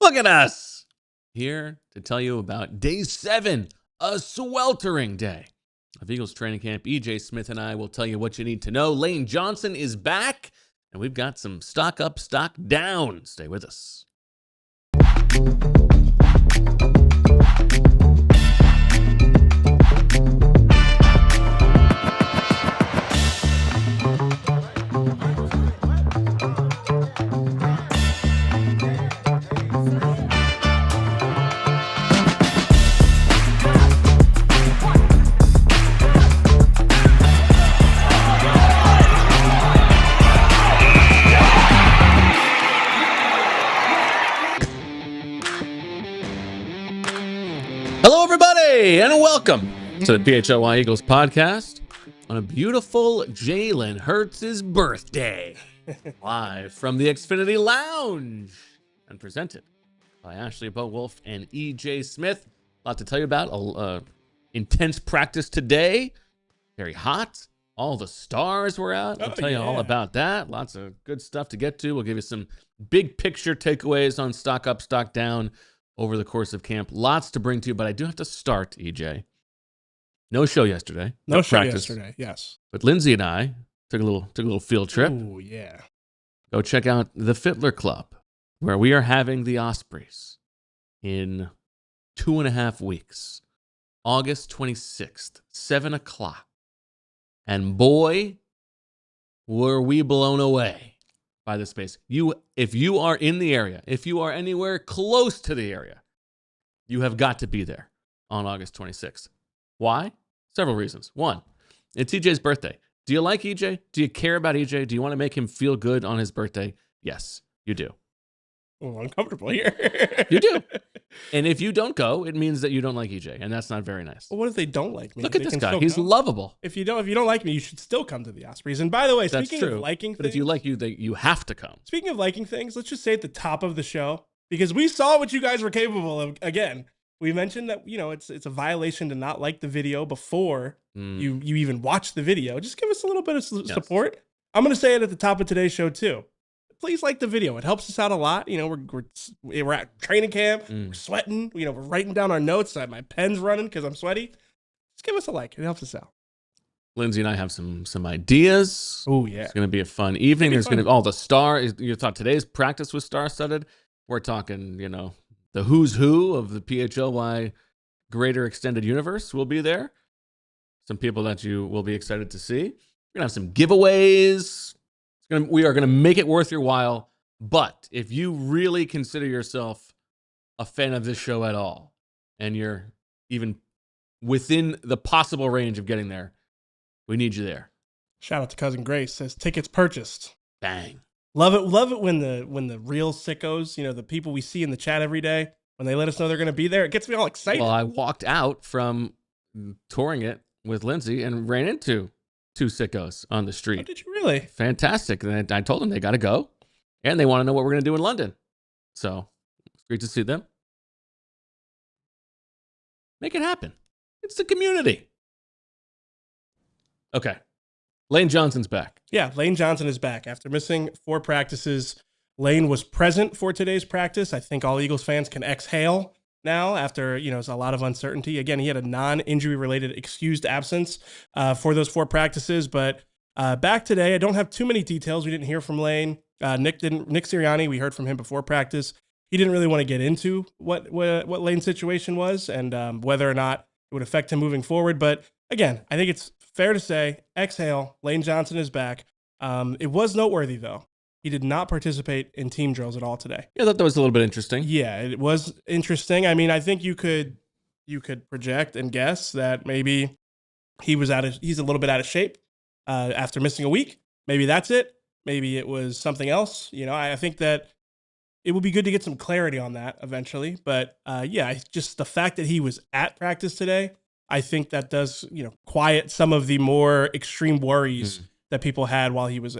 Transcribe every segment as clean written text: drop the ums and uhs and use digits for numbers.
Look at us here to tell you about day 7, a sweltering day of Eagles training camp. EJ Smith and I will tell you what you need to know. Lane Johnson is back, and we've got some stock up, stock down. Stay with us. Hello, everybody, and welcome to the PHLY Eagles podcast on a beautiful Jalen Hurts' birthday, live from the Xfinity Lounge and presented by Smith and Bo Wulf and EJ Smith. A lot to tell you about. Intense practice today, very hot. All the stars were out. I'll tell you all about that. Lots of good stuff to get to. We'll give you some big picture takeaways on stock up, stock down over the course of camp. Lots to bring to you, but I do have to start, EJ. No show yesterday. No show yesterday, yes. But Lindsay and I took a little field trip. Oh, yeah. Go check out the Fiddler Club, where we are having the Ospreys in 2.5 weeks. August 26th, 7 o'clock. And boy, were we blown away by the space. If you are in the area, if you are anywhere close to the area, you have got to be there on August 26th. Why? Several reasons. One, it's EJ's birthday. Do you like EJ? Do you care about EJ? Do you want to make him feel good on his birthday? Yes, you do. Oh, uncomfortable here. You do. And if you don't go, it means that you don't like EJ, and that's not very nice. Well, what if they don't like me? Look at this guy. He's lovable. If you don't like me, you should still come to the Ospreys. And by the way, speaking of liking things, but if you like you have to come. Speaking of liking things, let's just say at the top of the show, because we saw what you guys were capable of. Again, we mentioned that it's a violation to not like the video before you even watch the video. Just give us a little bit of support. I'm going to say it at the top of today's show too. Please like the video. It helps us out a lot. We're at training camp. We're sweating. We're writing down our notes. My pen's running because I'm sweaty. Just give us a like. It helps us out. Lindsay and I have some ideas. Oh, yeah. It's going to be a fun evening. There's going to be all the stars. You thought today's practice was star-studded. We're talking, the who's who of the PHLY greater extended universe will be there. Some people that you will be excited to see. We're going to have some giveaways. We are going to make it worth your while. But if you really consider yourself a fan of this show at all, and you're even within the possible range of getting there, we need you there. Shout out to Cousin Grace. Says tickets purchased. Bang. Love it when the real sickos, the people we see in the chat every day, when they let us know they're going to be there, it gets me all excited. Well, I walked out from touring it with Lindsay and ran into 2 sickos on the street. Oh, did you really? Fantastic. And I told them they got to go, and they want to know what we're going to do in London. So it's great to see them. Make it happen. It's the community. Okay. Lane Johnson's back. Yeah, Lane Johnson is back. After missing 4 practices, Lane was present for today's practice. I think all Eagles fans can exhale now after, it's a lot of uncertainty. Again, he had a non-injury related excused absence for those 4 practices, but back today. I don't have too many details. We didn't hear from Lane. Nick Sirianni, we heard from him before practice. He didn't really want to get into what Lane's situation was and whether or not it would affect him moving forward. But again, I think it's fair to say, exhale, Lane Johnson is back. It was noteworthy, though. He did not participate in team drills at all today. Yeah, I thought that was a little bit interesting. Yeah, it was interesting. I mean, I think you could project and guess that maybe he's a little bit out of shape after missing a week. Maybe that's it. Maybe it was something else. I think that it would be good to get some clarity on that eventually. But just the fact that he was at practice today, I think that does, quiet some of the more extreme worries that people had while he was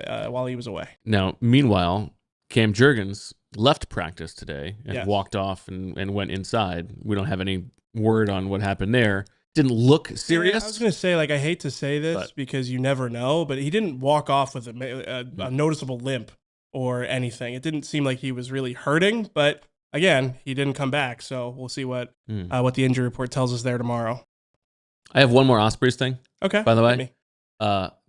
away. Now, meanwhile, Cam Jurgens left practice today and walked off and went inside. We don't have any word on what happened there. Didn't look serious. Yeah, I was going to say, I hate to say this because you never know, but he didn't walk off with a noticeable limp or anything. It didn't seem like he was really hurting, but again, he didn't come back. So we'll see what the injury report tells us there tomorrow. I have one more Ospreys thing. Okay. By the way,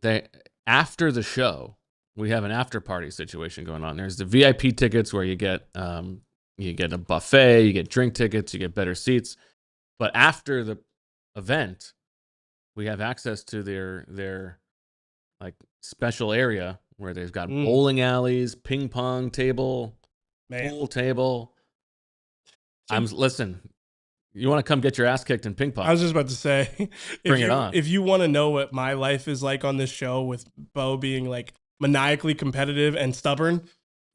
they after the show, we have an after party situation going on. There's the VIP tickets where you get a buffet, you get drink tickets, you get better seats. But after the event, we have access to their like special area where they've got bowling alleys, ping pong table, pool table. Listen. You want to come get your ass kicked in ping pong? I was just about to say, bring it on. If you want to know what my life is like on this show with Bo being like maniacally competitive and stubborn,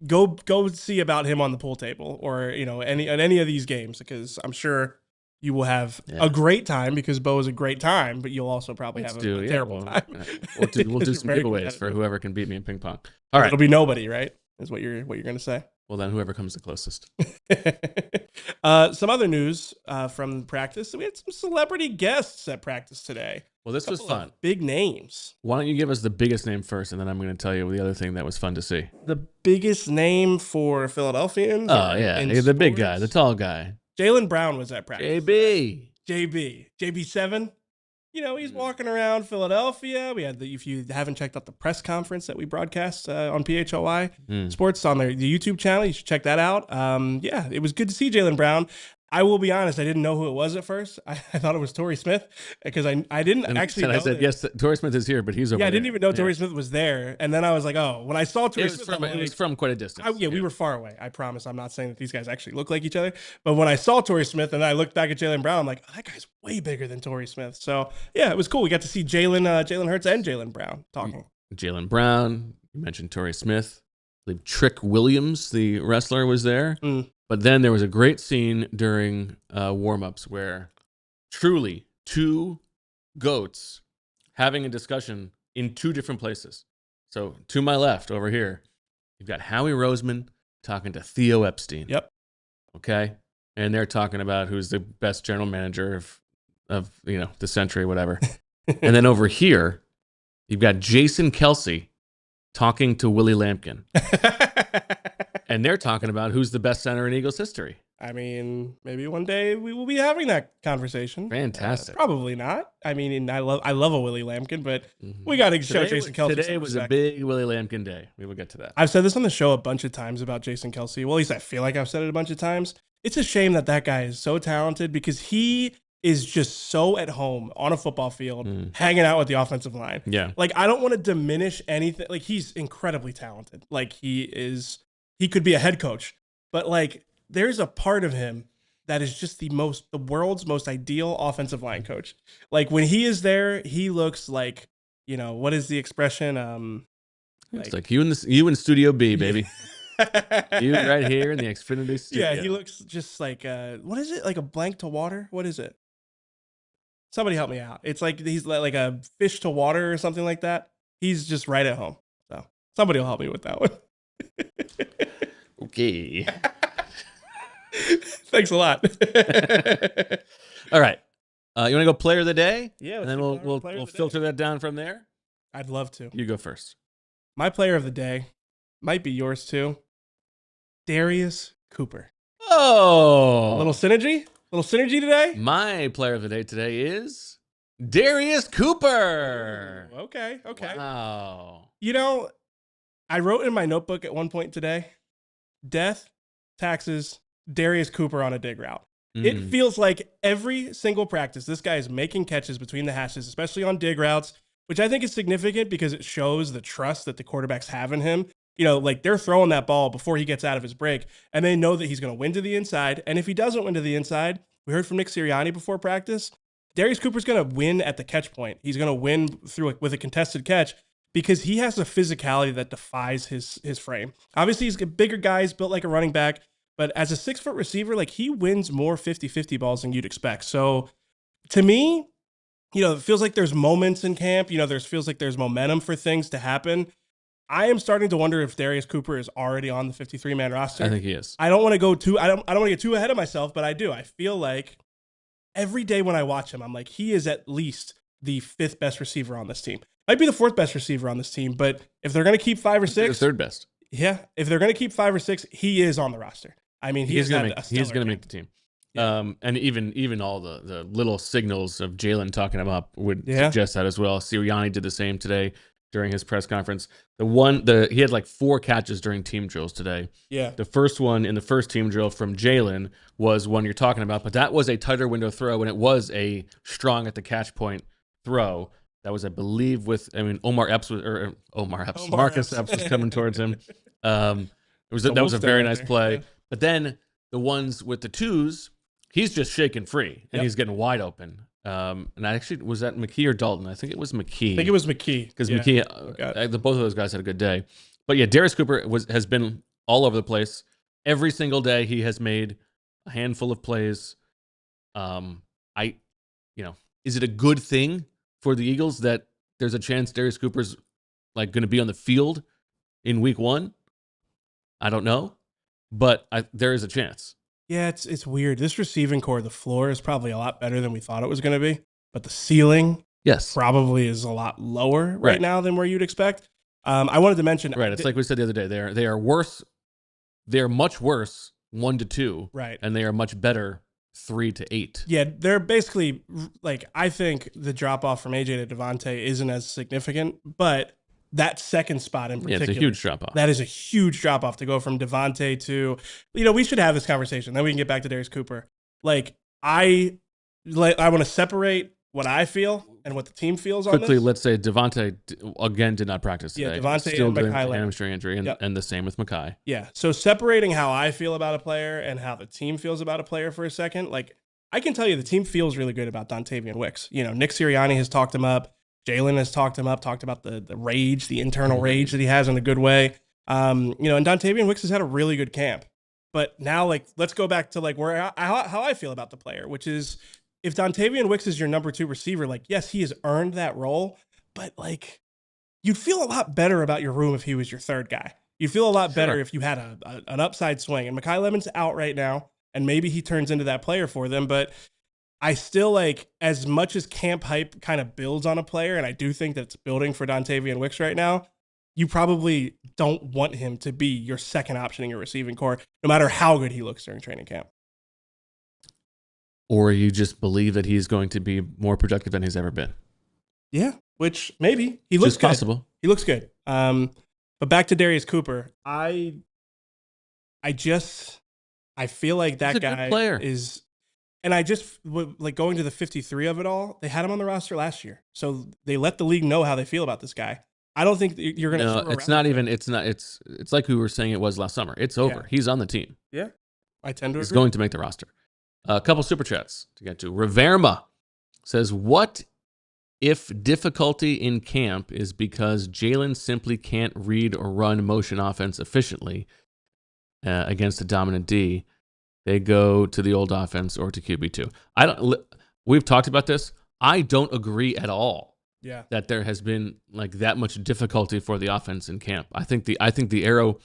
go see about him on the pool table or any of these games, because I'm sure you will have a great time because Bo is a great time, but you'll also probably have a terrible time. We'll do some giveaways for whoever can beat me in ping pong. All right, it'll be nobody, right? Is what you're going to say. Well, then whoever comes the closest. Some other news from practice. We had some celebrity guests at practice today. Well, this was fun. Big names. Why don't you give us the biggest name first, and then I'm going to tell you the other thing that was fun to see. The biggest name for Philadelphians? Oh, yeah. The big guy, the tall guy. Jalen Brown was at practice. JB7. He's walking around Philadelphia. We had if you haven't checked out the press conference that we broadcast on PHLY Sports on the YouTube channel, you should check that out. It was good to see Jalen Brown. I will be honest, I didn't know who it was at first. I thought it was Torrey Smith because I didn't actually know. I said, yes, Torrey Smith is here, but he's over there. I didn't even know Torrey Smith was there. And then I was like, oh, when I saw Torrey Smith. It was from quite a distance. We were far away. I promise. I'm not saying that these guys actually look like each other. But when I saw Torrey Smith and I looked back at Jalen Brown, I'm like, oh, that guy's way bigger than Torrey Smith. So, yeah, it was cool. We got to see Jalen Hurts and Jalen Brown talking. Jalen Brown, you mentioned Torrey Smith. I believe Riq Williams, the wrestler, was there. But then there was a great scene during warm-ups where truly two goats having a discussion in two different places. So to my left over here, you've got Howie Roseman talking to Theo Epstein. Yep. Okay. And they're talking about who's the best general manager of the century, whatever. And then over here, you've got Jason Kelce talking to Willie Lampkin. And they're talking about who's the best center in Eagles history. I mean, maybe one day we will be having that conversation. Fantastic. Probably not. I mean, I love a Willie Lampkin, but we got to show Jason Kelce. Today was a big Willie Lampkin day. We will get to that. I've said this on the show a bunch of times about Jason Kelce. Well, at least I feel like I've said it a bunch of times. It's a shame that guy is so talented because he is just so at home on a football field, hanging out with the offensive line. Yeah. Like, I don't want to diminish anything. Like, he's incredibly talented. Like, he could be a head coach, but like there's a part of him that is just the world's most ideal offensive line coach. Like when he is there, he looks like, what is the expression? It's like you in Studio B, baby. You right here in the Xfinity studio. Yeah, he looks just like what is it? Like a blank to water? What is it? Somebody help me out. It's like he's like a fish to water or something like that. He's just right at home. So somebody will help me with that one. Okay. Thanks a lot. All right. You want to go player of the day? Yeah. And then we'll filter that down from there. I'd love to. You go first. My player of the day might be yours too. Darius Cooper. Oh. A little synergy today? My player of the day today is Darius Cooper. Ooh, okay. Wow. I wrote in my notebook at one point today, death, taxes, Darius Cooper on a dig route. It feels like every single practice, this guy is making catches between the hashes, especially on dig routes, which I think is significant because it shows the trust that the quarterbacks have in him. Like they're throwing that ball before he gets out of his break, and they know that he's going to win to the inside. And if he doesn't win to the inside, we heard from Nick Sirianni before practice, Darius Cooper's going to win at the catch point. He's going to win with a contested catch, because he has a physicality that defies his frame. Obviously, he's a bigger guy. He's built like a running back. But as a 6-foot receiver, like he wins more 50-50 balls than you'd expect. So to me, it feels like there's moments in camp. Feels like there's momentum for things to happen. I am starting to wonder if Darius Cooper is already on the 53-man roster. I think he is. I don't want to go too. I don't want to get too ahead of myself, but I do. I feel like every day when I watch him, I'm like, he is at least the 5th best receiver on this team. Might be the 4th best receiver on this team, but if they're going to keep 5 or 6, the 3rd best. Yeah, if they're going to keep 5 or 6, he is on the roster. I mean, he's gonna make the team. Yeah. And even all the little signals of Jalen talking him up would suggest that as well. Sirianni did the same today during his press conference. He had like 4 catches during team drills today. Yeah. The first one in the first team drill from Jalen was one you're talking about, but that was a tighter window throw, and it was a strong at the catch point throw. That was, I believe, Marcus Epps was coming towards him. That was a very nice play. Yeah. But then the ones with the 2s, he's just shaking free, and he's getting wide open. And was that McKee or Dalton? I think it was McKee. I think it was McKee. Because McKee, both of those guys had a good day. But yeah, Darius Cooper has been all over the place. Every single day he has made a handful of plays. Is it a good thing for the Eagles that there's a chance Darius Cooper's like going to be on the field in week 1? I don't know, but there is a chance. Yeah, it's weird. This receiving core, the floor is probably a lot better than we thought it was going to be, but the ceiling probably is a lot lower right now than where you'd expect. I wanted to mention... Right, it's like we said the other day. They are worse. They're much worse 1 to 2. Right. And they are much better 3 to 8. Yeah, they're basically, like, I think the drop-off from AJ to DeVonta isn't as significant, but... that second spot in particular. Yeah, it's a huge drop-off. That is a huge drop-off to go from DeVonta to, we should have this conversation. Then we can get back to Darius Cooper. I want to separate what I feel and what the team feels on this. Quickly, let's say DeVonta, again, did not practice today. Yeah, DeVonta and Makai Lemon. Hamstring injury, and the same with Makai. Yeah, so separating how I feel about a player and how the team feels about a player for a second, I can tell you the team feels really good about Dontavian Wicks. Nick Sirianni has talked him up. Jalen has talked about the rage, the internal rage that he has in a good way. And Dontavian Wicks has had a really good camp. But now, let's go back to how I feel about the player, which is if Dontavian Wicks is your number 2 receiver, yes, he has earned that role, but you'd feel a lot better about your room if he was your 3rd guy. You'd feel a lot better if you had an upside swing. And Makai Lemon's out right now, and maybe he turns into that player for them, but I still as much as camp hype kind of builds on a player, and I do think that it's building for Dontavian Wicks right now, you probably don't want him to be your second option in your receiving core, no matter how good he looks during training camp. Or you just believe that he's going to be more productive than he's ever been. Yeah, which maybe. He looks good. Possible. He looks good. But back to Darius Cooper, I feel like that guy is... And I just, going to the 53 of it all, they had him on the roster last year. So they let the league know how they feel about this guy. I don't think you're going to... No, it's like we were saying it was last summer. It's over. Yeah. He's on the team. Yeah, I tend to agree. He's going to make the roster. A couple super chats to get to. Riverma says, what if difficulty in camp is because Jalen simply can't read or run motion offense efficiently against a dominant D? They go to the old offense or to QB2. We've talked about this. I don't agree at all. Yeah. That there has been that much difficulty for the offense in camp. I think the arrow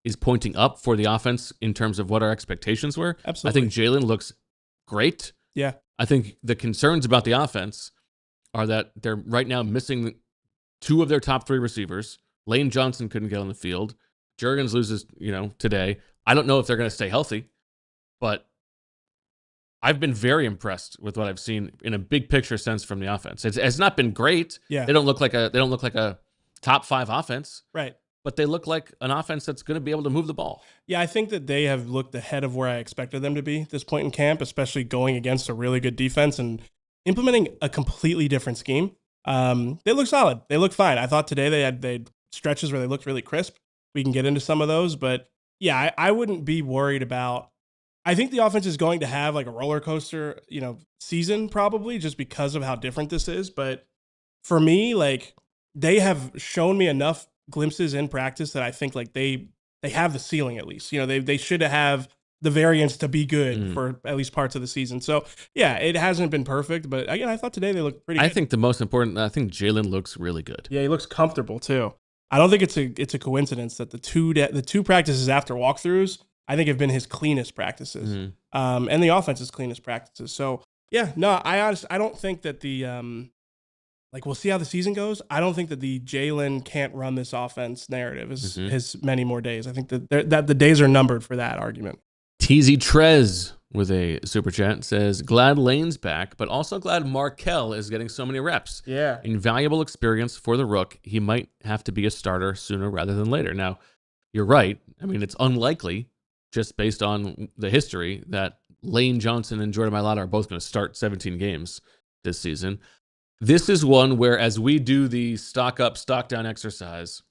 is pointing up for the offense in terms of what our expectations were. Absolutely. I think Jalen looks great. Yeah. I think the concerns about the offense are that they're right now missing 2 of their top 3 receivers. Lane Johnson couldn't get on the field. Juergens loses, today. I don't know if they're going to stay healthy. But I've been very impressed with what I've seen in a big picture sense from the offense. It's not been great. Yeah. They don't look like a top 5 offense. Right. But they look like an offense that's going to be able to move the ball. Yeah, I think that they have looked ahead of where I expected them to be at this point in camp, especially going against a really good defense and implementing a completely different scheme. They look solid. They look fine. I thought today they had stretches where they looked really crisp. We can get into some of those, but yeah, I wouldn't be worried about. I think the offense is going to have a roller coaster, season probably just because of how different this is. But for me, they have shown me enough glimpses in practice that I think they have the ceiling at least. They should have the variance to be good for at least parts of the season. So yeah, it hasn't been perfect, but again, I thought today they looked pretty good. I think the most important, Jalen looks really good. Yeah, he looks comfortable too. I don't think it's a coincidence that the two practices after walkthroughs, I think have been his cleanest practices, and the offense's cleanest practices. So yeah, no, I don't think that the we'll see how the season goes. I don't think that the Jalen can't run this offense narrative is many more days. I think that the days are numbered for that argument. TZ Trez with a super chat says, glad Lane's back, but also glad Markel is getting so many reps. Yeah. Invaluable experience for the Rook. He might have to be a starter sooner rather than later. Now, you're right. I mean, it's unlikely, just based on the history, that Lane Johnson and Jordan Mailata are both going to start 17 games this season. This is one where, as we do the stock up, stock down exercise,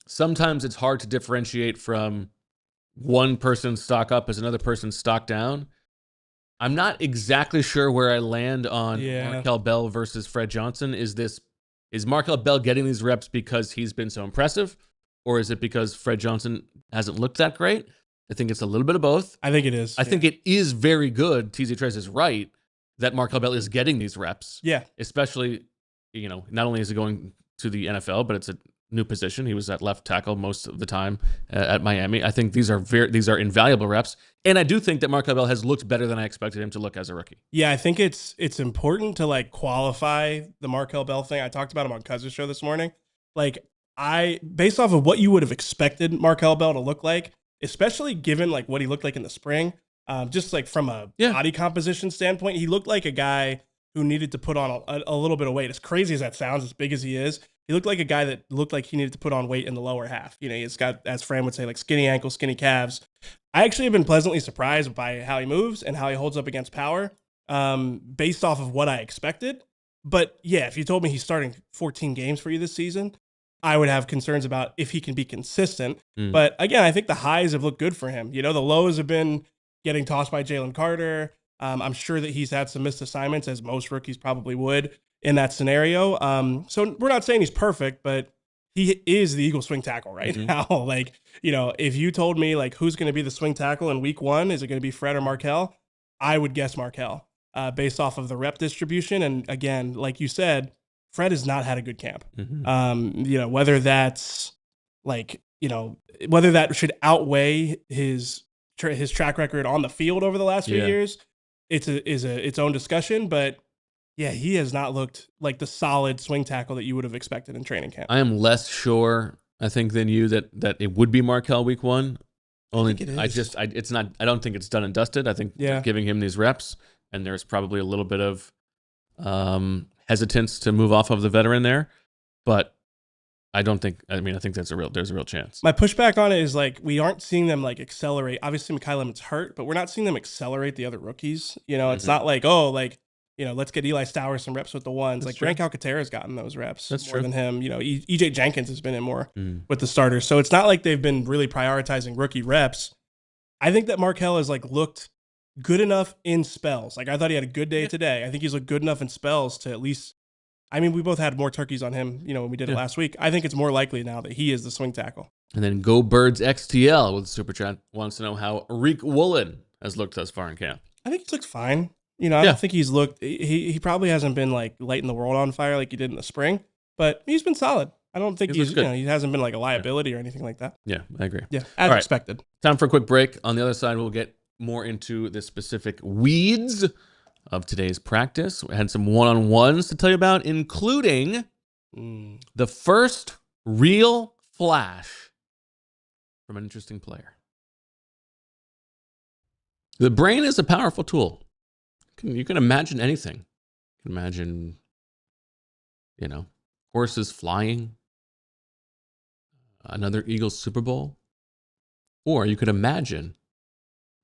sometimes it's hard to differentiate from one person's stock up as another person's stock down. I'm not exactly sure where I land on Markel Bell versus Fred Johnson. Is Markel Bell getting these reps because he's been so impressive, or is it because Fred Johnson hasn't looked that great? I think it's a little bit of both. I think it is. I think it is very good. TZ Trez is right that Markel Bell is getting these reps. Yeah. Especially, not only is he going to the NFL, but it's a new position. He was at left tackle most of the time at Miami. I think these are invaluable reps, and I do think that Markel Bell has looked better than I expected him to look as a rookie. Yeah, I think it's important to like qualify the Markel Bell thing. I talked about him on Cuz's show this morning. Like, based off of what you would have expected Markel Bell to look like, especially given like what he looked like in the spring, just like from a body composition standpoint, he looked like a guy who needed to put on a little bit of weight. As crazy as that sounds, as big as he is, he looked like a guy that looked like he needed to put on weight in the lower half. He's got, as Fran would say, like skinny ankles, skinny calves. I actually have been pleasantly surprised by how he moves and how he holds up against power, based off of what I expected. But yeah, if you told me he's starting 14 games for you this season, I would have concerns about if he can be consistent. But again, I think the highs have looked good for him. The lows have been getting tossed by Jalen Carter. I'm sure that he's had some missed assignments, as most rookies probably would in that scenario. So we're not saying he's perfect, but he is the Eagles swing tackle right now. Like, if you told me like who's going to be the swing tackle in week 1, is it going to be Fred or Markel? I would guess Markel, based off of the rep distribution. And again, like you said, Fred has not had a good camp. Whether that's like, whether that should outweigh his track record on the field over the last few years, is its own discussion. But yeah, he has not looked like the solid swing tackle that you would have expected in training camp. I am less sure, I think, than you that it would be Markel week 1. Only, it's not. I don't think it's done and dusted. I think they're giving him these reps, and there's probably a little bit of hesitance to move off of the veteran there, but I think there's a real chance. My pushback on it is like, we aren't seeing them like accelerate. Obviously Makai Lemon's hurt, but we're not seeing them accelerate the other rookies. It's not like, let's get Eli Stowers some reps with the ones. That's like true. Grant Calcaterra's gotten those reps That's more true. than him. EJ Jenkins has been in more with the starters. So it's not like they've been really prioritizing rookie reps. I think that Markel has like looked good enough in spells. Like, I thought he had a good day today. I think he's looked good enough in spells to at least, we both had more turkeys on him, when we did it last week. I think it's more likely now that he is the swing tackle. And then Go Birds XTL with Super Chat wants to know how Riq Woolen has looked thus far in camp. I think he's looked fine. I don't think he's looked, he probably hasn't been like lighting the world on fire like he did in the spring, but he's been solid. I don't think he's he hasn't been like a liability or anything like that. Yeah, I agree. Yeah, as expected. Time for a quick break. On the other side, we'll get more into the specific weeds of today's practice. We had some one-on-ones to tell you about, including the first real flash from an interesting player. The brain is a powerful tool. You can imagine anything. You can imagine, horses flying, another Eagles Super Bowl, or you could imagine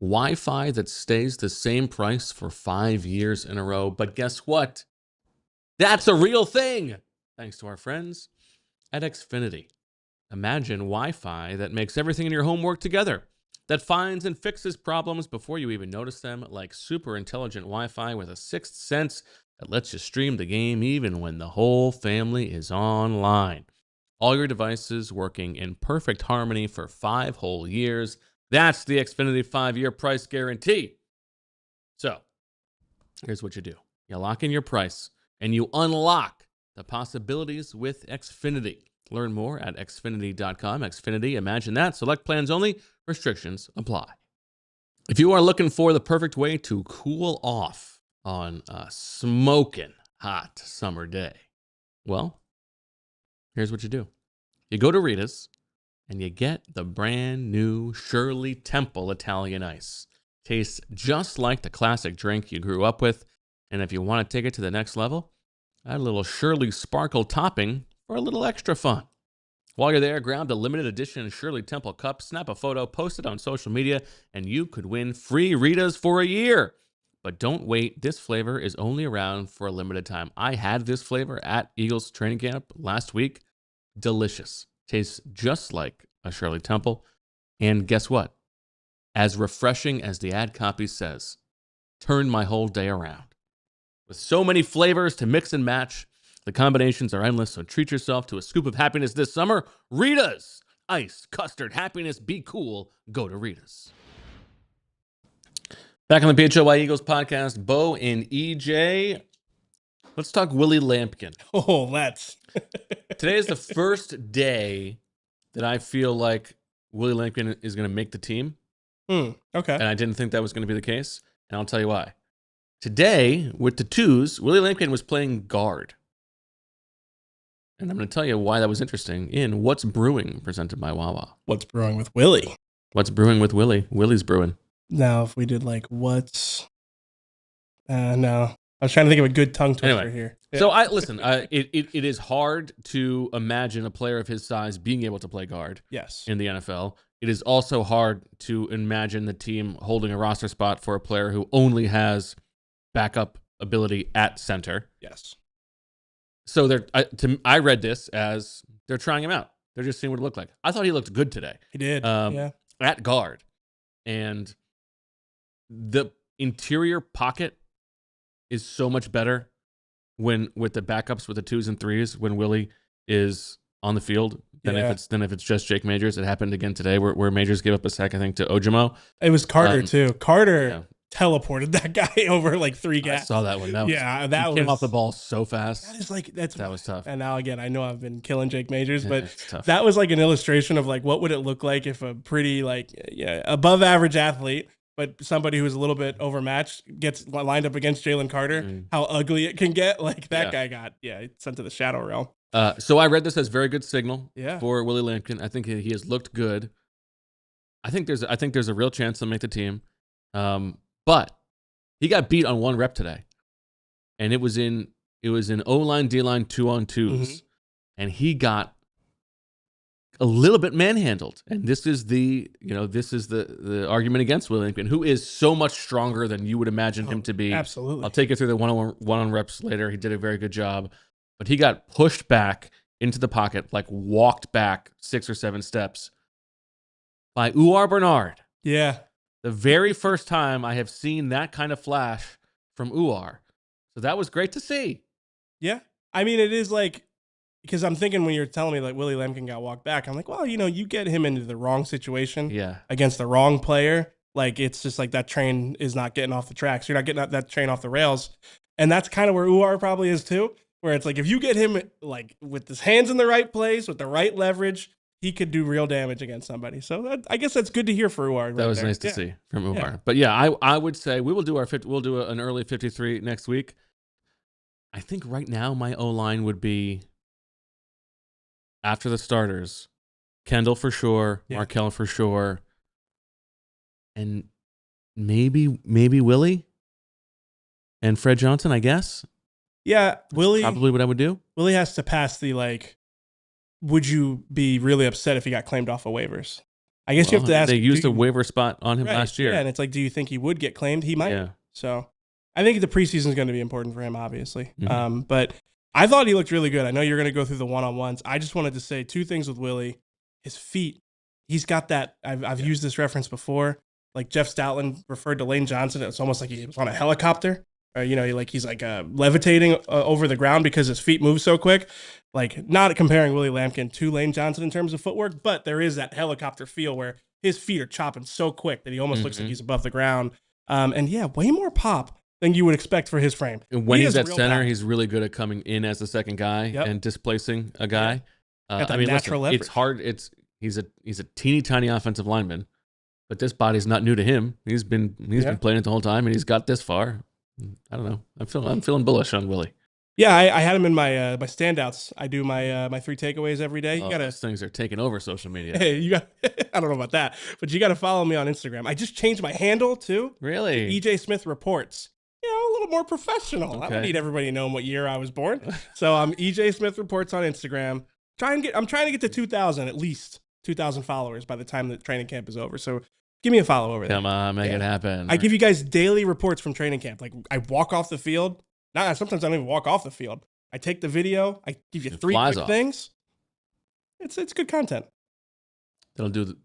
Wi-Fi that stays the same price for 5 years in a row. But guess what? That's a real thing, thanks to our friends at Xfinity. Imagine Wi-Fi that makes everything in your home work together, that finds and fixes problems before you even notice them, like super intelligent Wi-Fi with a sixth sense that lets you stream the game even when the whole family is online. All your devices working in perfect harmony for 5 whole years. That's the Xfinity 5-year price guarantee. So, here's what you do. You lock in your price, and you unlock the possibilities with Xfinity. Learn more at xfinity.com. Xfinity, imagine that. Select plans only. Restrictions apply. If you are looking for the perfect way to cool off on a smoking hot summer day, well, here's what you do. You go to Rita's, and you get the brand new Shirley Temple Italian Ice. Tastes just like the classic drink you grew up with, and if you want to take it to the next level, add a little Shirley Sparkle topping for a little extra fun. While you're there, grab the limited edition Shirley Temple cup, snap a photo, post it on social media, and you could win free Ritas for a year. But don't wait. This flavor is only around for a limited time. I had this flavor at Eagles training camp last week. Delicious. Tastes just like a Shirley Temple. And guess what? As refreshing as the ad copy says, turned my whole day around. With so many flavors to mix and match, the combinations are endless, so treat yourself to a scoop of happiness this summer. Ritas! Ice, custard, happiness, be cool. Go to Ritas. Back on the PHLY Eagles podcast, Bo and EJ. Let's talk Willie Lampkin. Oh, let's. Today is the first day that I feel like Willie Lampkin is going to make the team. Okay. And I didn't think that was going to be the case. And I'll tell you why. Today, with the twos, Willie Lampkin was playing guard. And I'm going to tell you why that was interesting in What's Brewing, presented by Wawa. What's brewing with Willie? What's brewing with Willie? Willie's brewing. Now, if we did like what's... no. I was trying to think of a good tongue twister here. Yeah. So listen, it is hard to imagine a player of his size being able to play guard. Yes. In the NFL. It is also hard to imagine the team holding a roster spot for a player who only has backup ability at center. Yes. So I read this as they're trying him out. They're just seeing what it looked like. I thought he looked good today. He did. Yeah. At guard. And the interior pocket is so much better when with the backups with the twos and threes when Willie is on the field than if it's just Jake Majors. It happened again today where Majors gave up a sack, I think, to Ojimo. It was Carter too. Carter teleported that guy over like 3 gaps. I saw that one. That came off the ball so fast. That was tough. And now again, I know I've been killing Jake Majors, but that was like an illustration of like what would it look like if a pretty above average athlete, but somebody who's a little bit overmatched gets lined up against Jalen Carter, how ugly it can get. Like that guy got sent to the shadow realm. So I read this as very good signal for Willie Lampkin. I think he has looked good. I think there's a real chance to make the team. But he got beat on 1 rep today. And it was in O-line, D-line, 2-on-2s. And he got a little bit manhandled. And this is the argument against Willie Lampkin, who is so much stronger than you would imagine him to be. Absolutely. I'll take you through the one-on reps later. He did a very good job. But he got pushed back into the pocket, like walked back 6 or 7 steps by Uar Bernard. Yeah. The very first time I have seen that kind of flash from Uar. So that was great to see. Yeah. I mean, it is like, because I'm thinking when you're telling me like Willie Lampkin got walked back, I'm like, well, you get him into the wrong situation against the wrong player. Like, it's just like that train is not getting off the tracks. You're not getting that train off the rails. And that's kind of where Uar probably is too, where it's like, if you get him like with his hands in the right place, with the right leverage, he could do real damage against somebody. So I guess that's good to hear for Uar. That was nice to see from Uar. Yeah. But I would say we will do an early 53 next week. I think right now my O-line would be, after the starters, Kendall for sure, Markel for sure, and maybe Willie and Fred Johnson, I guess. Yeah, Willie. That's probably what I would do. Willie has to pass the would you be really upset if he got claimed off of waivers? I guess you have to ask. They used a waiver spot on him last year. Yeah, and it's like, do you think he would get claimed? He might. Yeah. So I think the preseason is going to be important for him, obviously. But I thought he looked really good. I know you're going to go through the one-on-ones. I just wanted to say 2 things with Willie. His feet, he's got that. I've used this reference before. Like Jeff Stoutland referred to Lane Johnson. It's almost like he was on a helicopter. Or, he's levitating over the ground because his feet move so quick. Like, not comparing Willie Lampkin to Lane Johnson in terms of footwork, but there is that helicopter feel where his feet are chopping so quick that he almost looks like he's above the ground. Way more pop than you would expect for his frame. And when he's at center, he's really good at coming in as the second guy and displacing a guy. Natural it's hard. He's a teeny tiny offensive lineman, but this body's not new to him. He's been playing it the whole time, and he's got this far. I don't know. I'm feeling bullish on Willie. Yeah, I had them in my my standouts. I do my my 3 takeaways every day. You gotta Those things are taking over social media. Hey, you got I don't know about that, but you got to follow me on Instagram. I just changed my handle too. Really? EJ Smith Reports. You know, a little more professional. I don't Okay. need everybody knowing what year I was born. So I'm EJ Smith Reports on Instagram. I'm trying to get to 2,000 at least 2,000 followers by the time the training camp is over. So give me a follow over there. Come on, make it happen. I give you guys daily reports from training camp. Like I walk off the field. Nah, sometimes I don't even walk off the field. I take the video. I give you 3 quick things. It's good content. That'll do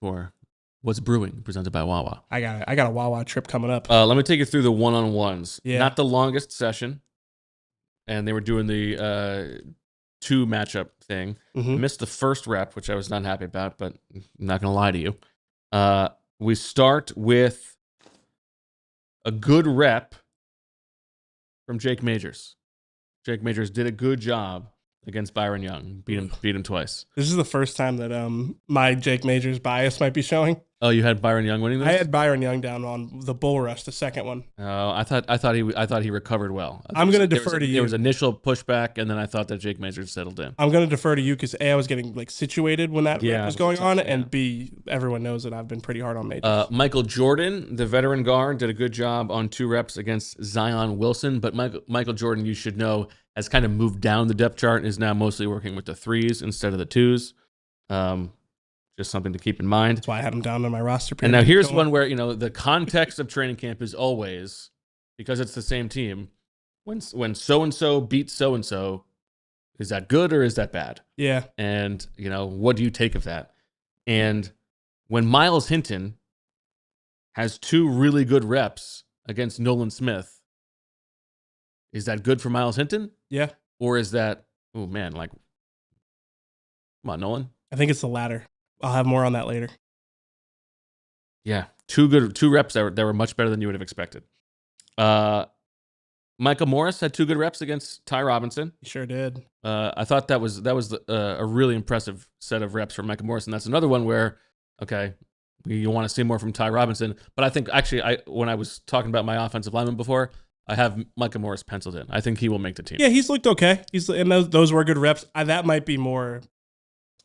for What's Brewing, presented by Wawa. I got a Wawa trip coming up. Let me take you through the one-on-ones. Yeah. Not the longest session. And they were doing the 2 matchup thing. Mm-hmm. Missed the first rep, which I was not happy about, but I'm not going to lie to you. We start with a good rep from Jake Majors. Jake Majors did a good job against Byron Young. Beat him twice. This is the first time that my Jake Majors bias might be showing. Oh, you had Byron Young winning this? I had Byron Young down on the bull rush, the second one. Oh, I thought he recovered well. I'm going to defer to you. There was initial pushback, and then I thought that Jake Majors settled in. I'm going to defer to you because A, I was getting like situated when that was going on, and yeah. B, everyone knows that I've been pretty hard on Majors. Michael Jordan, the veteran guard, did a good job on 2 reps against Zion Wilson, but Michael Jordan, you should know, has kind of moved down the depth chart and is now mostly working with the 3s instead of the 2s. Just something to keep in mind. That's why I had him down on my roster. And now here's one where, the context of training camp is always, because it's the same team, when so-and-so beats so-and-so, is that good or is that bad? Yeah. And, what do you take of that? And when Myles Hinton has 2 really good reps against Nolan Smith, is that good for Myles Hinton? Yeah. Or is that, oh man, come on, Nolan? I think it's the latter. I'll have more on that later. Yeah, 2 reps that were much better than you would have expected. Michael Morris had 2 good reps against Ty Robinson. He sure did. I thought that was a really impressive set of reps for Michael Morris, and that's another one where, okay, you want to see more from Ty Robinson. But I think actually, when I was talking about my offensive lineman before, I have Michael Morris penciled in. I think he will make the team. Yeah, he's looked okay. And those were good reps. That might be more.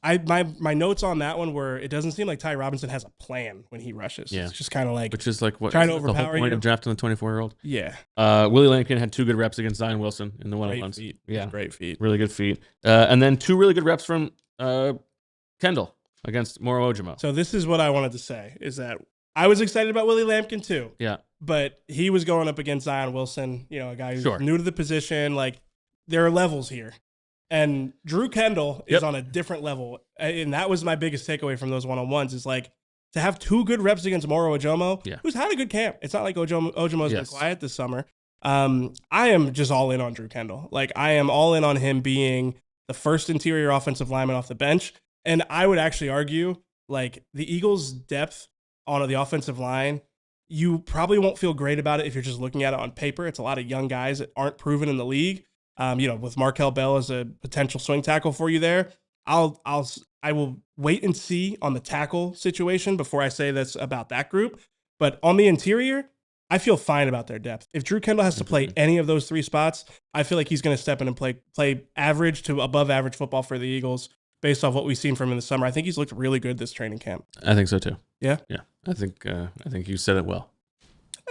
My notes on that one were it doesn't seem like Ty Robinson has a plan when he rushes. Yeah. It's just kind of like which is like what trying to the overpower whole point you. of drafting the 24-year-old. Yeah. Willie Lampkin had 2 good reps against Zion Wilson in the one-on-ones. Yeah, great feat. Really good feat. And then 2 really good reps from Kendall against Moro Ojomo. So this is what I wanted to say is that I was excited about Willie Lampkin too. Yeah. But he was going up against Zion Wilson, a guy who's new to the position. Like, there are levels here. And Drew Kendall is on a different level. And that was my biggest takeaway from those one-on-ones is like to have 2 good reps against Moro Ojomo, who's had a good camp. It's not like Ojomo's been quiet this summer. I am just all in on Drew Kendall. Like, I am all in on him being the first interior offensive lineman off the bench. And I would actually argue, like, the Eagles' depth on the offensive line, you probably won't feel great about it if you're just looking at it on paper. It's a lot of young guys that aren't proven in the league. With Markel Bell as a potential swing tackle for you there, I will wait and see on the tackle situation before I say this about that group. But on the interior, I feel fine about their depth. If Drew Kendall has to play any of those 3 spots, I feel like he's going to step in and play average to above average football for the Eagles based off what we've seen from him in the summer. I think he's looked really good this training camp. I think so too. Yeah? Yeah. I think you said it well.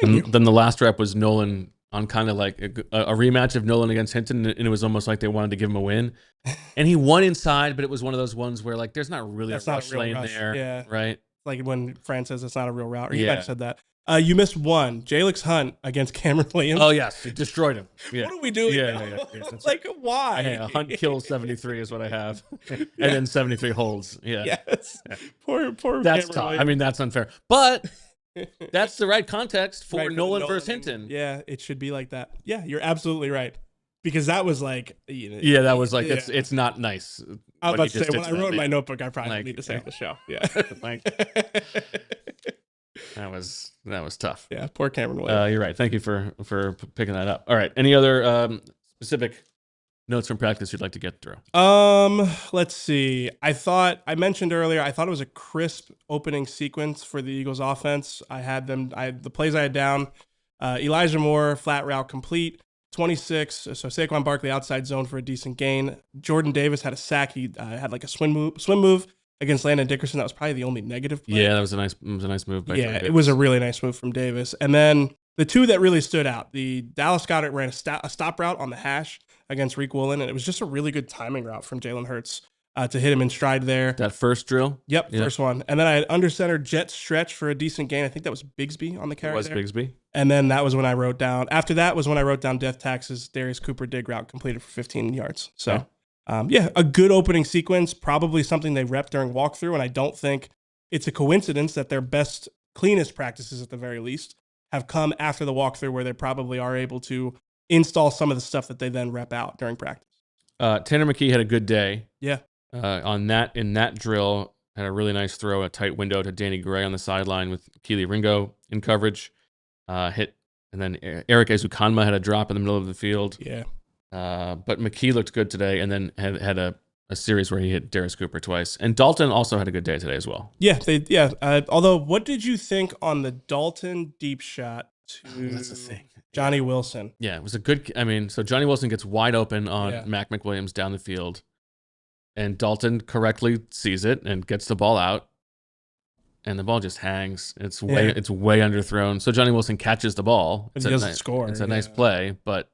Thank you. Then the last rep was Nolan on kind of like a rematch of Nolan against Hinton, and it was almost like they wanted to give him a win. And he won inside, but it was one of those ones where like there's not really a rush lane there. Yeah. Right? Like when Fran says it's not a real route, or you might have said that. You missed one. Jalyx Hunt against Cameron Williams. Oh, yes. He destroyed him. Yeah. What are we doing? Yeah. Like, why? Yeah, Hunt kills 73 is what I have. And then 73 holds. Yeah. Yes. Yeah. Poor That's Cameron tough. Williams. I mean, that's unfair. But that's the right context for Nolan versus Hinton. Yeah, it should be like that. Yeah, you're absolutely right. Because that was like... that was like, it's not nice. I was about to say, when I wrote in my notebook, I probably need to say on the show. Yeah. That was tough. Yeah, poor Cameron Williams. You're right. Thank you for picking that up. All right. Any other specific notes from practice you'd like to get through? Let's see. I mentioned earlier, I thought it was a crisp opening sequence for the Eagles offense. The plays I had down, Elijah Moore, flat route complete, 26. So Saquon Barkley outside zone for a decent gain. Jordan Davis had a sack. He had like a swim move against Landon Dickerson. That was probably the only negative play. Yeah, that was a nice move by Jordan Davis. It was a really nice move from Davis. And then the two that really stood out, the Dallas Goedert ran a stop route on the hash against Riq Woolen, and it was just a really good timing route from Jalen Hurts to hit him in stride there. That first drill? Yep, first one. And then I had under center jet stretch for a decent gain. I think that was Bigsby on the carry. It was there. Bigsby. And then that was when I wrote down, after that was when I wrote down death taxes, Darius Cooper dig route completed for 15 yards. So, a good opening sequence, probably something they rep during walkthrough. And I don't think it's a coincidence that their best, cleanest practices at the very least have come after the walkthrough where they probably are able to install some of the stuff that they then rep out during practice. Tanner McKee had a good day. Yeah. In that drill, had a really nice throw, a tight window to Danny Gray on the sideline with Keely Ringo in coverage. Hit, and then Eric Ezukanma had a drop in the middle of the field. Yeah. But McKee looked good today, and then had a series where he hit Darius Cooper twice. And Dalton also had a good day today as well. Yeah, although, what did you think on the Dalton deep shot to That's the thing. Johnny Wilson? Yeah, it was a good. So Johnny Wilson gets wide open on Mac McWilliams down the field, and Dalton correctly sees it and gets the ball out, and the ball just hangs. It's way underthrown. So Johnny Wilson catches the ball. He doesn't score. It's a nice play, but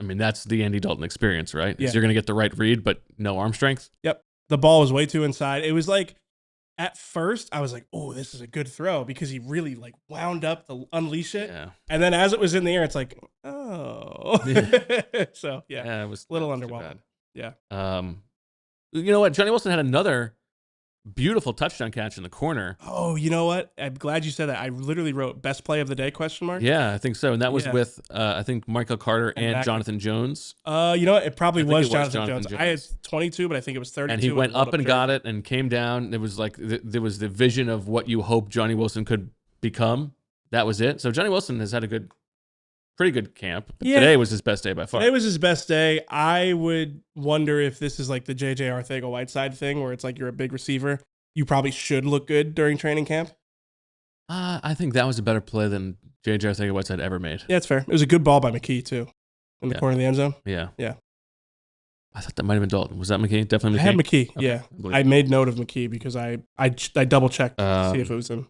I mean that's the Andy Dalton experience, right? Yeah. You're going to get the right read, but no arm strength. Yep. The ball was way too inside. It was like, at first, I was like, "Oh, this is a good throw," because he really like wound up to unleash it. Yeah. And then as it was in the air, it's like, oh. So it was a little underwhelming. Yeah. You know what? Johnny Wilson had another beautiful touchdown catch in the corner. Oh, you know what? I'm glad you said that. I literally wrote best play of the day ? Yeah, I think so. And that was with I think Markel Carter and Jonathan Jones. You know what? It probably was Jonathan Jones. Jones. I had 22, but I think it was 32. And he went up and got it and came down. It was like there was the vision of what you hope Johnny Wilson could become. That was it. So Johnny Wilson has had a pretty good camp. But today was his best day by far. Today was his best day. I would wonder if this is like the JJ Arcega-Whiteside thing where it's like you're a big receiver. You probably should look good during training camp. I think that was a better play than JJ Arcega-Whiteside ever made. Yeah, it's fair. It was a good ball by McKee, too, in the corner of the end zone. Yeah. Yeah. I thought that might have been Dalton. Was that McKee? Definitely McKee? I had McKee, okay. yeah. I made note of McKee because I double-checked to see if it was him.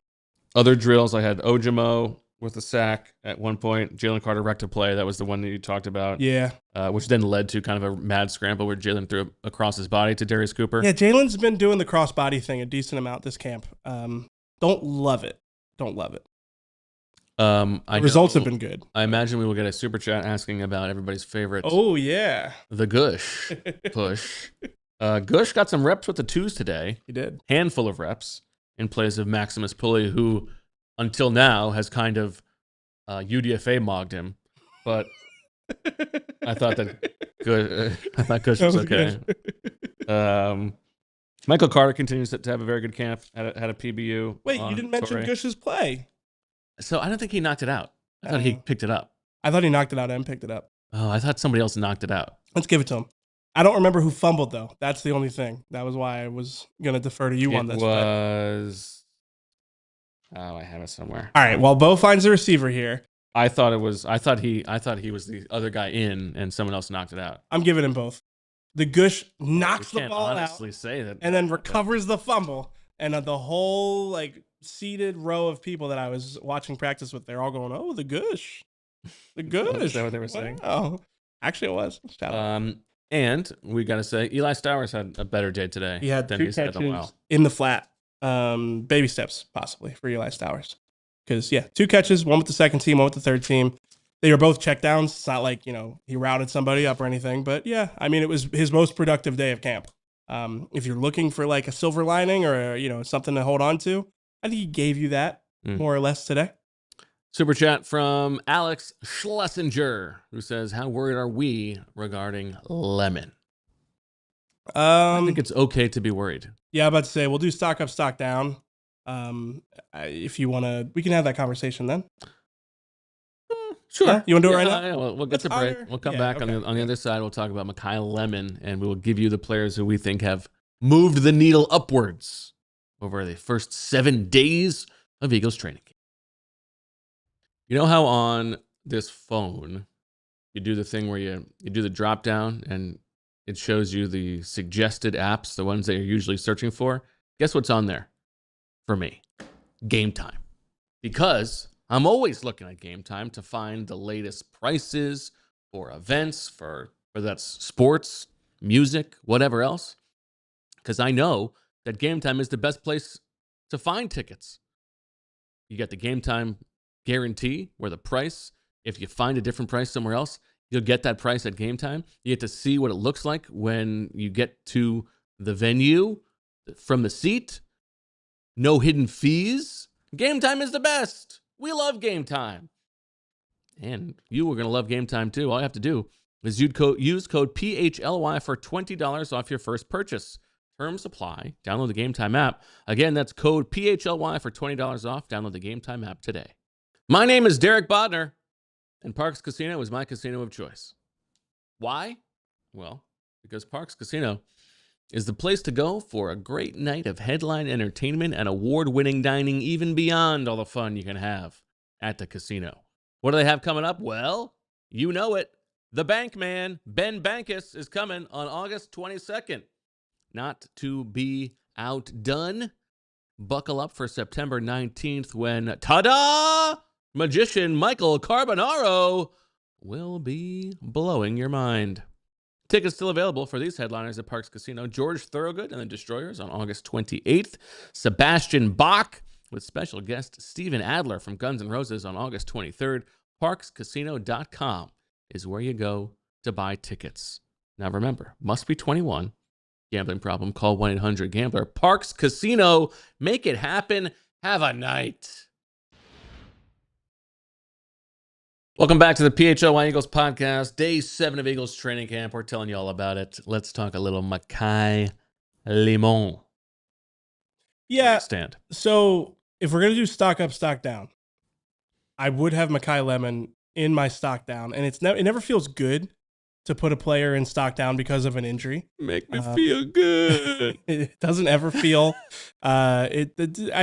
Other drills, I had Ojimo with a sack at one point. Jalen Carter wrecked a play. That was the one that you talked about. Yeah. Which then led to kind of a mad scramble where Jalen threw across his body to Darius Cooper. Yeah, Jalen's been doing the cross-body thing a decent amount this camp. Don't love it. The results have been good. I imagine we will get a super chat asking about everybody's favorite. Oh, yeah. The Gush push. Gush got some reps with the twos today. He did. Handful of reps in place of Maximus Pulley, who until now has kind of UDFA mogged him. But I thought Gush was okay. Michael Carter continues to have a very good camp. Had a PBU. Wait, you didn't mention Gush's play. So I don't think he knocked it out. I thought he picked it up. I thought he knocked it out and picked it up. Oh, I thought somebody else knocked it out. Let's give it to him. I don't remember who fumbled, though. That's the only thing. That was why I was going to defer to you on this. I have it somewhere. All right. Well, Bo finds the receiver here. I thought he was the other guy in, and someone else knocked it out. I'm giving him both. The Gush knocks the ball out, say that, and then recovers the fumble, and the whole like seated row of people that I was watching practice with, they're all going, "Oh, the Gush, the Gush." Is that what they were saying? Oh, actually, it was. And we got to say, Eli Stowers had a better day today. He had 2 catches in the flat. Baby steps, possibly, for Eli Stowers. Because, 2 catches, one with the second team, one with the third team. They were both checkdowns. It's not like, he routed somebody up or anything. But, it was his most productive day of camp. If you're looking for, like, a silver lining or, something to hold on to, I think he gave you that more or less today. Super chat from Alex Schlesinger, who says, how worried are we regarding Lemon? I think it's okay to be worried. Yeah, I'm about to say, we'll do stock up, stock down. If you want to, we can have that conversation then. Sure. Yeah? You want to do it right now? Yeah, we'll get to break. We'll come back on the other side. We'll talk about Makai Lemon, and we will give you the players who we think have moved the needle upwards over the first 7 days of Eagles training camp. You know how on this phone you do the thing where you do the drop down and it shows you the suggested apps, the ones that you're usually searching for. Guess what's on there for me? Game Time. Because I'm always looking at Game Time to find the latest prices for events, for whether that's sports, music, whatever else. Because I know that Game Time is the best place to find tickets. You get the Game Time guarantee, where the price, if you find a different price somewhere else, you'll get that price at Game Time. You get to see what it looks like when you get to the venue from the seat. No hidden fees. Game Time is the best. We love Game Time. And you are going to love Game Time too. All you have to do is use code PHLY for $20 off your first purchase. Terms apply. Download the Game Time app. Again, that's code PHLY for $20 off. Download the Game Time app today. My name is Derek Bodner, and Parx Casino is my casino of choice. Why? Well, because Parx Casino is the place to go for a great night of headline entertainment and award-winning dining, even beyond all the fun you can have at the casino. What do they have coming up? Well, you know it. The Bank Man, Ben Bankus, is coming on August 22nd. Not to be outdone, buckle up for September 19th when, ta-da, magician Michael Carbonaro will be blowing your mind. Tickets still available for these headliners at Parx Casino. George Thorogood and the Destroyers on August 28th. Sebastian Bach with special guest Steven Adler from Guns N' Roses on August 23rd. ParxCasino.com is where you go to buy tickets. Now remember, must be 21. Gambling problem, call 1-800-GAMBLER. Parx Casino, make it happen. Have a night. Welcome back to the PHLY Eagles podcast, day 7 of Eagles training camp. We're telling you all about it. Let's talk a little Makai Lemon. Yeah. Stand. So if we're going to do stock up, stock down, I would have Makai Lemon in my stock down. And it never feels good to put a player in stock down because of an injury. Make me feel good. It doesn't ever feel. I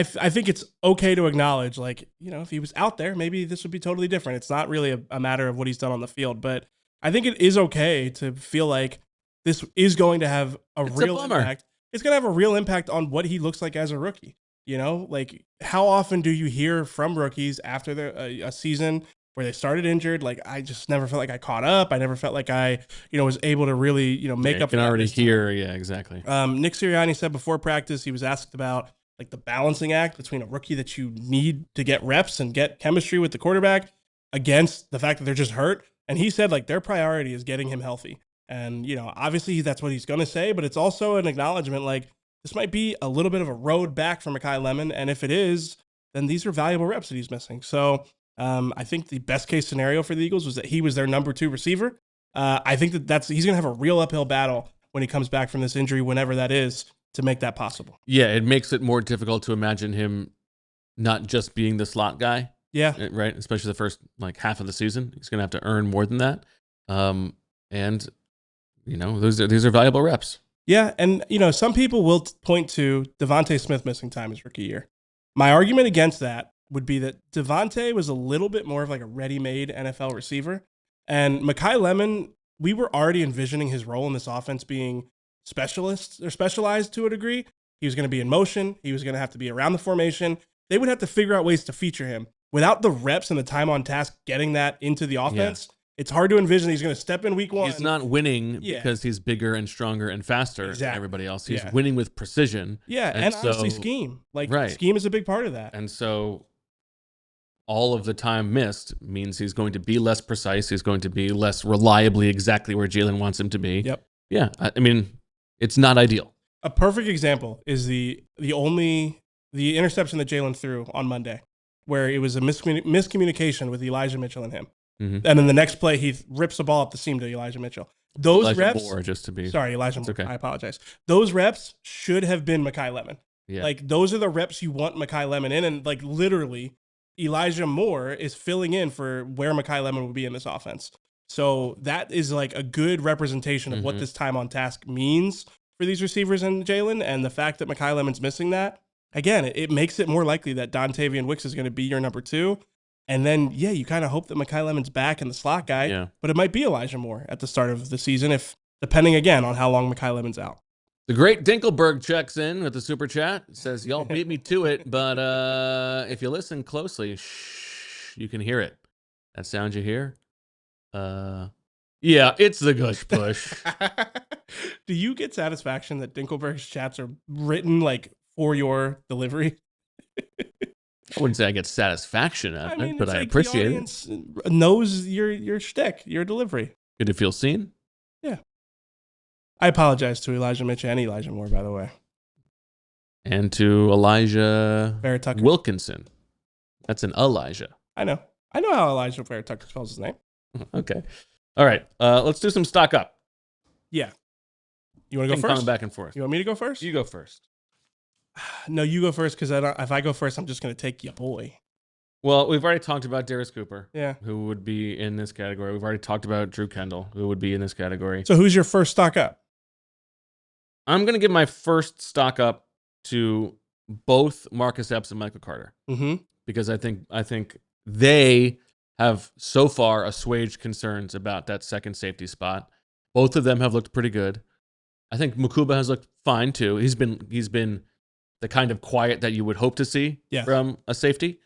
think it's okay to acknowledge, like, you know, if he was out there, maybe this would be totally different. It's not really a matter of what he's done on the field, but I think it is okay to feel like this is going to have a real impact. It's going to have a real impact on what he looks like as a rookie. You know, like, how often do you hear from rookies after a season where they started injured? Like, I just never felt like I caught up. I never felt like I, was able to really, make up. You can already hear. Yeah, exactly. Nick Sirianni said before practice, he was asked about like the balancing act between a rookie that you need to get reps and get chemistry with the quarterback against the fact that they're just hurt. And he said, like, their priority is getting him healthy. And, obviously that's what he's going to say, but it's also an acknowledgement, like, this might be a little bit of a road back for Makai Lemon. And if it is, then these are valuable reps that he's missing. So, I think the best case scenario for the Eagles was that he was their number 2 receiver. I think he's going to have a real uphill battle when he comes back from this injury, whenever that is, to make that possible. Yeah, it makes it more difficult to imagine him not just being the slot guy. Yeah. Right? Especially the first half of the season. He's going to have to earn more than that. And these are valuable reps. Yeah, and some people will point to DeVonta Smith missing time his rookie year. My argument against that would be that DeVonta was a little bit more of like a ready-made NFL receiver. And Makai Lemon, we were already envisioning his role in this offense being specialized to a degree. He was going to be in motion. He was going to have to be around the formation. They would have to figure out ways to feature him. Without the reps and the time on task getting that into the offense, it's hard to envision he's going to step in week 1. He's not winning because he's bigger and stronger and faster than everybody else. He's winning with precision. Yeah, and honestly, scheme. Scheme is a big part of that. And so all of the time missed means he's going to be less precise. He's going to be less reliably exactly where Jalen wants him to be. Yep. Yeah, I mean, it's not ideal. A perfect example is the interception that Jalen threw on Monday, where it was a miscommunication with Elijah Mitchell and him. Mm-hmm. And then the next play, he rips the ball up the seam to Elijah Mitchell. Elijah Moore. Okay. I apologize. Those reps should have been Makai Lemon. Yeah. Like, those are the reps you want Makai Lemon in. And, like, literally, Elijah Moore is filling in for where Makai Lemon would be in this offense. So that is, like, a good representation of what this time on task means for these receivers and Jalen. And the fact that Makai Lemon's missing that, again, it makes it more likely that Dontavian Wicks is going to be your number 2. And then, yeah, you kind of hope that Makai Lemon's back and the slot guy. Yeah. But it might be Elijah Moore at the start of the season, depending again on how long Makai Lemon's out. The great Dinkelberg checks in with the super chat. Says, y'all beat me to it, but if you listen closely, you can hear it. That sound you hear? Yeah, it's the Gush push. Do you get satisfaction that Dinkelberg's chats are written like for your delivery? I wouldn't say I get satisfaction out of it, but I like appreciate the audience knows your shtick, your delivery. Good to feel seen. Yeah. I apologize to Elijah Mitchell and Elijah Moore, by the way. And to Elijah Tucker. Wilkinson. That's an Elijah. I know how Elijah Tucker spells his name. Okay. All right. Let's do some stock up. Yeah. You want to go first? Back and forth. You want me to go first? You go first. No, you go first, because if I go first, I'm just going to take your boy. Well, we've already talked about Darius Cooper, yeah, who would be in this category. We've already talked about Drew Kendall, who would be in this category. So who's your first stock up? I'm going to give my first stock up to both Marcus Epps and Michael Carter, because I think they have so far assuaged concerns about that second safety spot. Both of them have looked pretty good. I think Mukuba has looked fine too. He's been the kind of quiet that you would hope to see from a safety.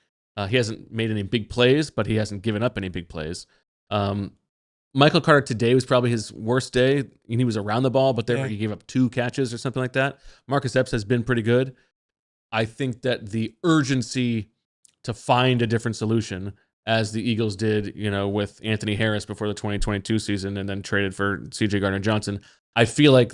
He hasn't made any big plays, but he hasn't given up any big plays. Michael Carter today was probably his worst day. He was around the ball, but he gave up 2 catches or something like that. Marcus Epps has been pretty good. I think that the urgency to find a different solution, as the Eagles did, with Anthony Harris before the 2022 season and then traded for C.J. Gardner-Johnson, I feel like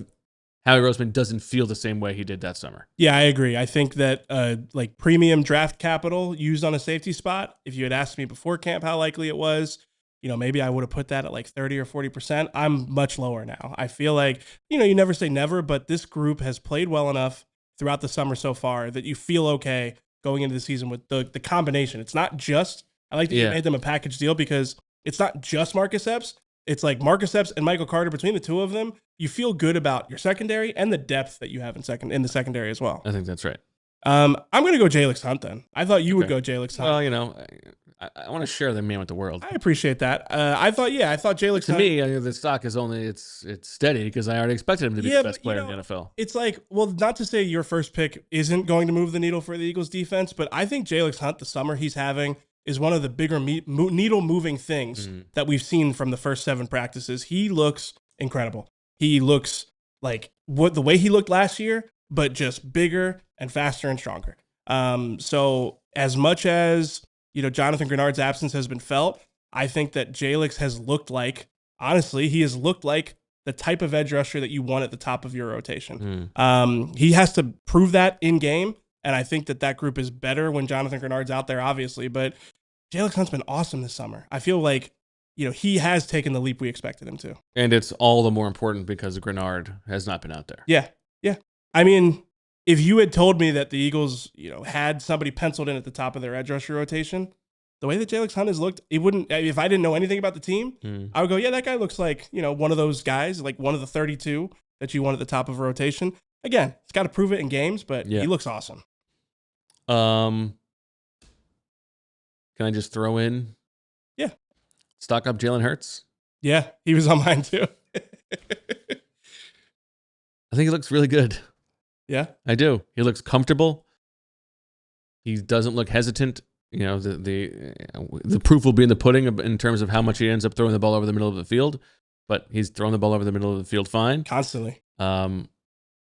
Howie Roseman doesn't feel the same way he did that summer. Yeah, I agree. I think that like premium draft capital used on a safety spot, if you had asked me before camp how likely it was, maybe I would have put that at like 30 or 40%. I'm much lower now. I feel like, you never say never, but this group has played well enough throughout the summer so far that you feel okay going into the season with the combination. It's not just, I like that you made them a package deal, because it's not just Marcus Epps. It's like Marcus Epps and Michael Carter. Between the two of them, you feel good about your secondary and the depth that you have in the secondary as well. I think that's right. I'm going to go Jalyx Hunt then. I thought you would go Jalyx Hunt. Well, I want to share the man with the world. I appreciate that. I thought Jalyx Hunt. To me, the stock is only it's steady because I already expected him to be the best player in the NFL. It's like, well, not to say your first pick isn't going to move the needle for the Eagles defense, but I think Jalyx Hunt, the summer he's having, is one of the bigger needle-moving things that we've seen from the first 7 practices. He looks incredible. He looks like the way he looked last year, but just bigger and faster and stronger. So as much as Jonathan Grenard's absence has been felt, I think that Jalyx has looked like, honestly, he has looked like the type of edge rusher that you want at the top of your rotation. He has to prove that in game. And I think that group is better when Jonathan Grenard's out there, obviously. But Jalyx Hunt's been awesome this summer. I feel like, he has taken the leap we expected him to. And it's all the more important because Grenard has not been out there. Yeah. I mean, if you had told me that the Eagles, had somebody penciled in at the top of their edge rusher rotation, the way that Jalyx Hunt has looked, it wouldn't. If I didn't know anything about the team, I would go, yeah, that guy looks like, one of those guys, like one of the 32 that you want at the top of a rotation. Again, he's got to prove it in games, but he looks awesome. Can I just throw in? Yeah. Stock up Jalen Hurts? Yeah, he was on mine too. I think he looks really good. Yeah. I do. He looks comfortable. He doesn't look hesitant. The proof will be in the pudding in terms of how much he ends up throwing the ball over the middle of the field, but he's throwing the ball over the middle of the field fine. Constantly.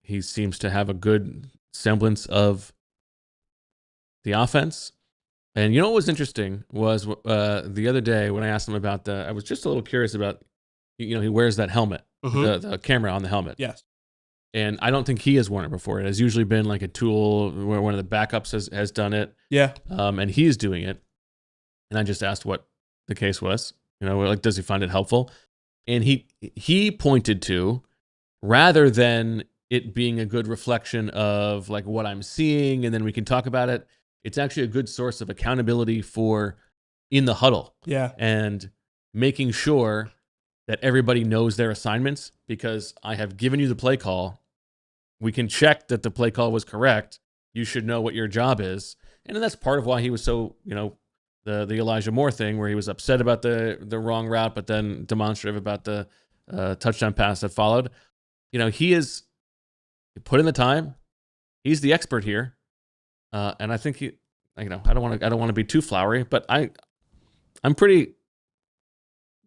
He seems to have a good semblance of the offense. And what was interesting was the other day when I asked him about I was just a little curious about, he wears that helmet, the camera on the helmet. Yes. And I don't think he has worn it before. It has usually been like a tool where one of the backups has done it. Yeah. And he's doing it. And I just asked what the case was. Does he find it helpful? And he pointed to, rather than it being a good reflection of like what I'm seeing, and then we can talk about it, it's actually a good source of accountability for in the huddle. Yeah. And making sure that everybody knows their assignments, because I have given you the play call. We can check that the play call was correct. You should know what your job is. And that's part of why he was so, the Elijah Moore thing where he was upset about the wrong route, but then demonstrative about the touchdown pass that followed. He put in the time. He's the expert here, and I think I don't want to be too flowery, but I'm pretty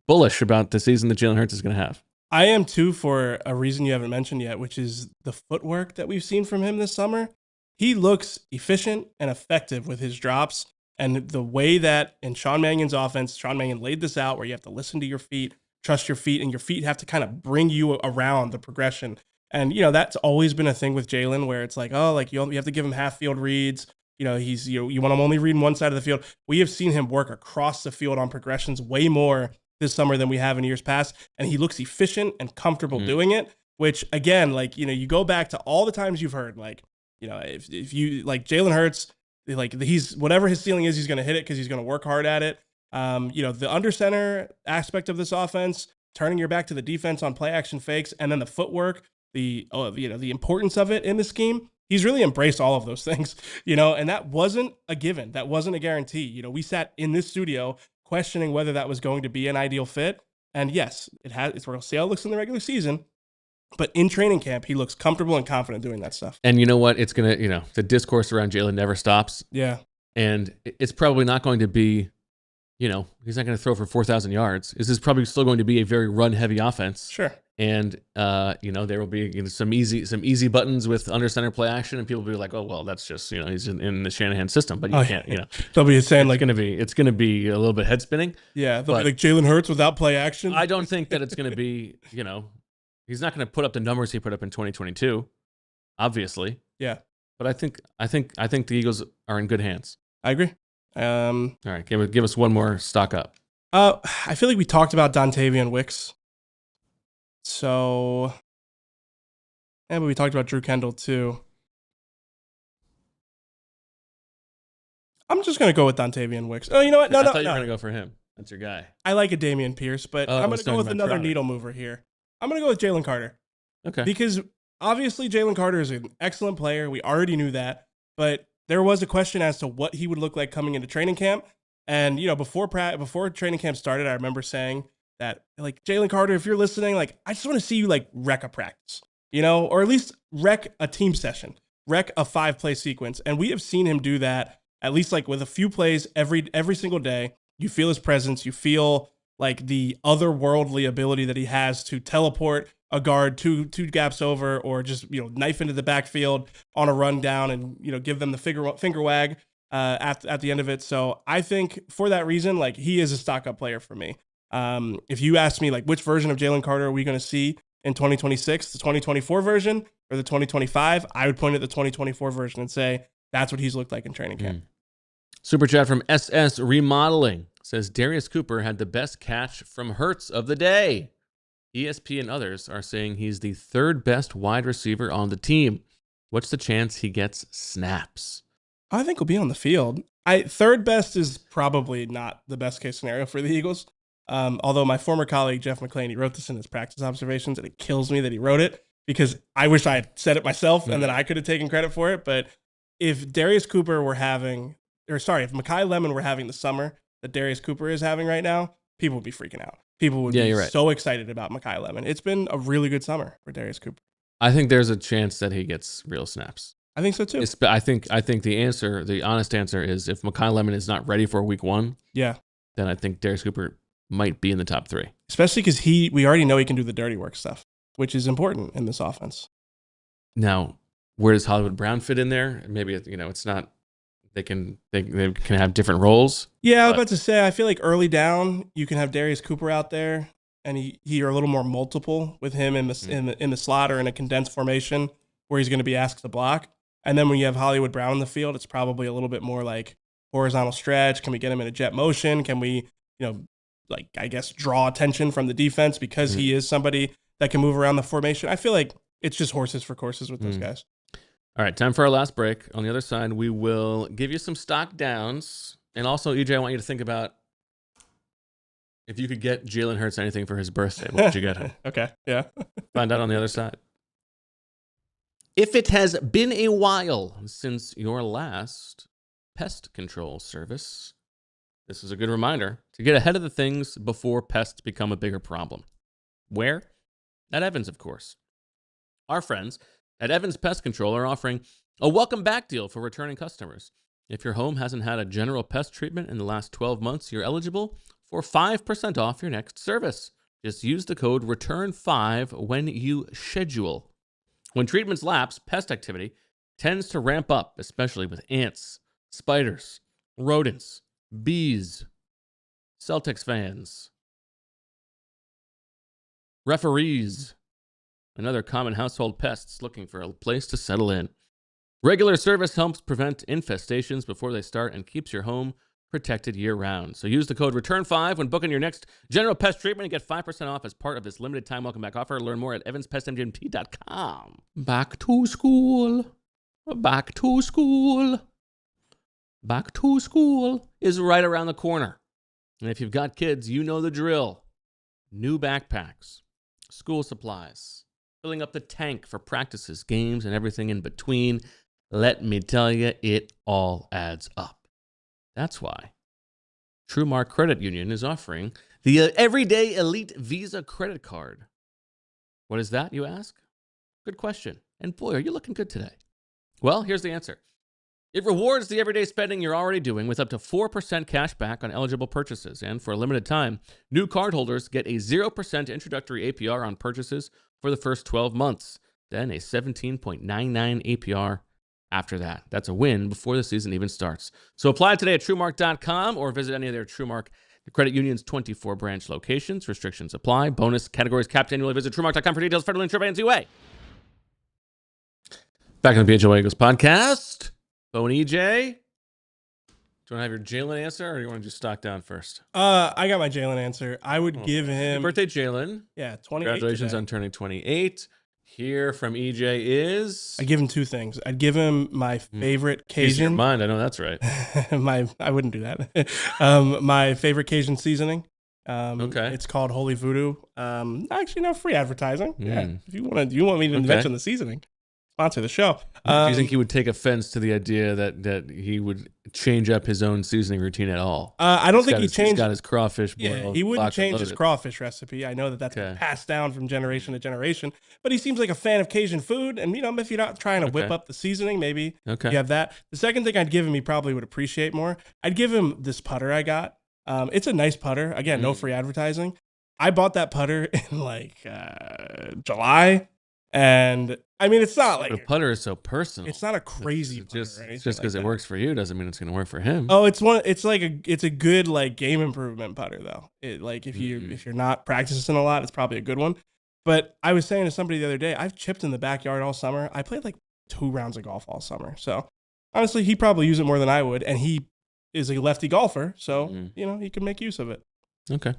bullish about the season that Jalen Hurts is going to have. I am too, for a reason you haven't mentioned yet, which is the footwork that we've seen from him this summer. He looks efficient and effective with his drops, and the way that in Sean Mannion's offense, Sean Mannion laid this out where you have to listen to your feet, trust your feet, and your feet have to kind of bring you around the progression. And, that's always been a thing with Jalen where it's like, oh, like you have to give him half field reads. You want him only reading one side of the field. We have seen him work across the field on progressions way more this summer than we have in years past. And he looks efficient and comfortable doing it, which again, you go back to all the times you've heard, if you like Jalen Hurts, he's whatever his ceiling is, he's going to hit it because he's going to work hard at it. The under center aspect of this offense, turning your back to the defense on play action fakes, and then the footwork, the importance of it in the scheme. He's really embraced all of those things, and that wasn't a given. That wasn't a guarantee. We sat in this studio questioning whether that was going to be an ideal fit. And yes, we're going to see how it looks in the regular season. But in training camp, he looks comfortable and confident doing that stuff. And you know what? It's going to, the discourse around Jalen never stops. Yeah. And it's probably not going to be, he's not going to throw for 4,000 yards. This is probably still going to be a very run-heavy offense. Sure. And, there will be some easy buttons with under center play action, and people will be like, oh, well, that's just, he's in the Shanahan system, but you can't, They'll be saying it's going to be a little bit head spinning. Yeah. They'll be like Jalen Hurts without play action. I don't think that it's going to be, he's not going to put up the numbers he put up in 2022, obviously. Yeah. But I think the Eagles are in good hands. I agree. All right. Give us one more stock up. I feel like we talked about Dontavian Wicks. So, but we talked about Drew Kendall too. I'm just going to go with Dontavian Wicks. Oh, you know what? No, I thought you were going to go for him. That's your guy. I like a Dameon Pierce, but I'm going to go with another needle mover here. I'm going to go with Jalen Carter. Okay. Because obviously Jalen Carter is an excellent player. We already knew that. But there was a question as to what he would look like coming into training camp. And, before training camp started, I remember saying that, Jalen Carter, if you're listening, I just want to see you, wreck a practice, or at least wreck a team session, wreck a 5-play sequence. And we have seen him do that, at least, with a few plays every single day. You feel his presence. You feel, the otherworldly ability that he has to teleport a guard two gaps over, or just, knife into the backfield on a run down and, give them the finger wag at the end of it. So I think for that reason, he is a stock up player for me. If you ask me, which version of Jalen Carter are we going to see in 2026, the 2024 version or the 2025, I would point at the 2024 version and say that's what he's looked like in training camp. Super chat from SS Remodeling says Darius Cooper had the best catch from Hurts of the day. ESP and others are saying he's the third best wide receiver on the team. What's the chance he gets snaps? I think he'll be on the field. Third best is probably not the best case scenario for the Eagles. Although my former colleague, Jeff McClain, he wrote this in his practice observations, and it kills me that he wrote it because I wish I had said it myself and then I could have taken credit for it. But if Darius Cooper if Makai Lemon were having the summer that Darius Cooper is having right now, people would be freaking out. People would be so excited about Makai Lemon. It's been a really good summer for Darius Cooper. I think there's a chance that he gets real snaps. I think so too. I think the honest answer is if Makai Lemon is not ready for week 1, then I think Darius Cooper might be in the top 3. Especially because we already know he can do the dirty work stuff, which is important in this offense. Now, where does Hollywood Brown fit in there? Maybe it's not. They can have different roles. Yeah, I was about to say. I feel like early down you can have Darius Cooper out there, and he are a little more multiple with him in the slot or in a condensed formation where he's going to be asked to block. And then when you have Hollywood Brown in the field, it's probably a little bit more horizontal stretch. Can we get him in a jet motion? Can we draw attention from the defense because he is somebody that can move around the formation? I feel like it's just horses for courses with those guys. All right, time for our last break. On the other side, we will give you some stock downs. And also, EJ, I want you to think about if you could get Jalen Hurts anything for his birthday, what would you get him? Okay, yeah. Find out on the other side. If it has been a while since your last pest control service, this is a good reminder to get ahead of the things before pests become a bigger problem. Where? At Evans, of course. Our friends at Evans Pest Control are offering a welcome back deal for returning customers. If your home hasn't had a general pest treatment in the last 12 months, you're eligible for 5% off your next service. Just use the code RETURN5 when you schedule. When treatments lapse, pest activity tends to ramp up, especially with ants, spiders, rodents, bees, Celtics fans, referees, and other common household pests looking for a place to settle in. Regular service helps prevent infestations before they start and keeps your home protected year-round. So use the code RETURN5 when booking your next general pest treatment and get 5% off as part of this limited time welcome back offer. Learn more at evanspestmgmt.com. Back to school. Back to school. Back to school is right around the corner. And if you've got kids, you know the drill. New backpacks, school supplies, filling up the tank for practices, games, and everything in between. Let me tell you, it all adds up. That's why TrueMark Credit Union is offering the Everyday Elite Visa Credit Card. What is that, you ask? Good question. And boy, are you looking good today. Well, here's the answer. It rewards the everyday spending you're already doing with up to 4% cash back on eligible purchases. And for a limited time, new cardholders get a 0% introductory APR on purchases for the first 12 months. Then a 17.99 APR after that. That's a win before the season even starts. So apply today at TrueMark.com or visit any of their TrueMark Credit Union's 24 branch locations. Restrictions apply. Bonus categories capped annually. Visit TrueMark.com for details. Federally insured by NCUA. Back on the PHLY Eagles podcast. Bo and EJ. Do you want to have your Jalen answer, or do you want to just stock down first? I got my Jalen answer. I would give him... Happy birthday, Jalen. Yeah, 28. Congratulations today. on turning 28. Here from EJ is... I give him two things. I'd give him my favorite Cajun... Ease your mind, I know that's right. I wouldn't do that. My favorite Cajun seasoning. Okay. It's called Holy Voodoo. Actually, no, free advertising. Yeah. If you want me to mention the seasoning, sponsor the show. Do you think he would take offense to the idea that he would change up his own seasoning routine at all? I don't think he changed. He's got his crawfish. Yeah, he wouldn't change his crawfish recipe. I know that's been passed down from generation to generation. But he seems like a fan of Cajun food. And, if you're not trying to whip up the seasoning, maybe you have that. The second thing I'd give him, he probably would appreciate more. I'd give him this putter I got. It's a nice putter. Again, no free advertising. I bought that putter in July. And I mean, it's not like the putter is so personal. It's not a crazy putter. Just because it works for you doesn't mean it's going to work for him. Oh, it's a good like game improvement putter though. If you're not practicing a lot, it's probably a good one. But I was saying to somebody the other day, I've chipped in the backyard all summer. I played like 2 rounds of golf all summer. So honestly, he probably use it more than I would, and he is a lefty golfer, so he can make use of it. Okay.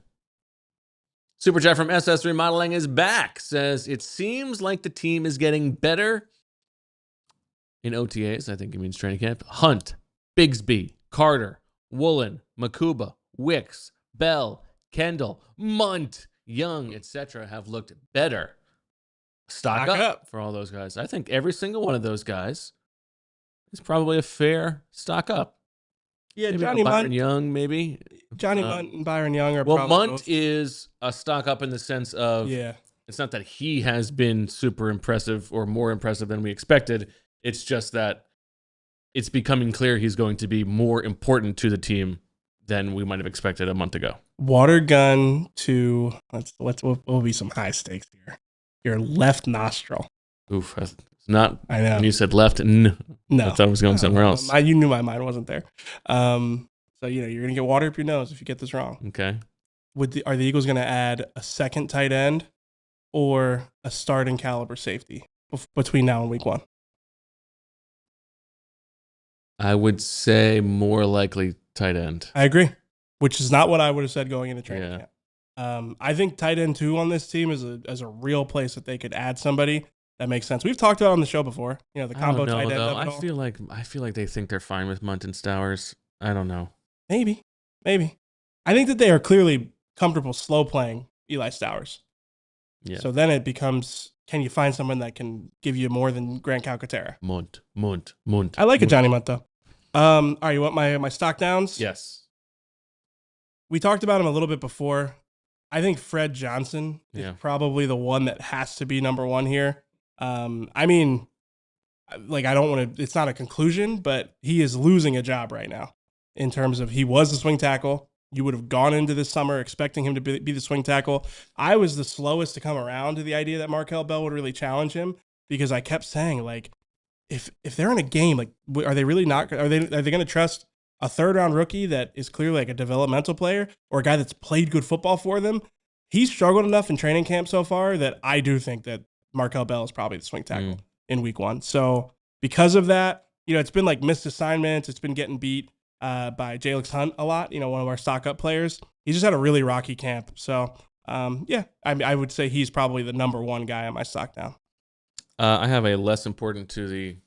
Super chat from SS Remodeling is back. Says, it seems like the team is getting better in OTAs. I think it means training camp. Hunt, Bigsby, Carter, Woolen, Makuba, Wicks, Bell, Kendall, Munt, Young, etc. have looked better. Stock up for all those guys. I think every single one of those guys is probably a fair stock up. Yeah, maybe Johnny Byron Munt, Young, maybe. Johnny Munt and Byron Young are well, probably Munt is a stock up in the sense of it's not that he has been super impressive or more impressive than we expected. It's just that it's becoming clear he's going to be more important to the team than we might have expected a month ago. Water gun to will be some high stakes here. Your left nostril. Oof, it's not. I know. When you said left, no, I thought I was going somewhere else. You knew my mind wasn't there. So you're gonna get water up your nose if you get this wrong. Okay. Are the Eagles gonna add a second tight end or a starting caliber safety between now and week 1? I would say more likely tight end. I agree, which is not what I would have said going into training camp. I think tight end 2 on this team is a real place that they could add somebody that makes sense. We've talked about it on the show before. The combo tight end. I feel like they think they're fine with Munt and Stowers. I don't know. Maybe. I think that they are clearly comfortable slow playing Eli Stowers. Yeah. So then it becomes, can you find someone that can give you more than Grant Calcaterra? Munt. I like a Johnny Munt though. All right, you want my stock downs? Yes. we talked about him a little bit before. I think Fred Johnson is probably the one that has to be number one here. I mean, like, I don't want to, it's not a conclusion, but he is losing a job right now in terms of he was the swing tackle. You would have gone into this summer expecting him to be the swing tackle. I was the slowest to come around to the idea that Markel Bell would really challenge him because I kept saying, like, if they're in a game, like, are they really not, are they going to trust a third round rookie that is clearly like a developmental player or a guy that's played good football for them? He's struggled enough in training camp so far that I do think that Markel Bell is probably the swing tackle in week 1. So because of that, it's been like missed assignments. It's been getting beat by Jalyx Hunt a lot, one of our stock up players. He just had a really rocky camp. So I would say he's probably the number one guy on my stock down. I have a less important to the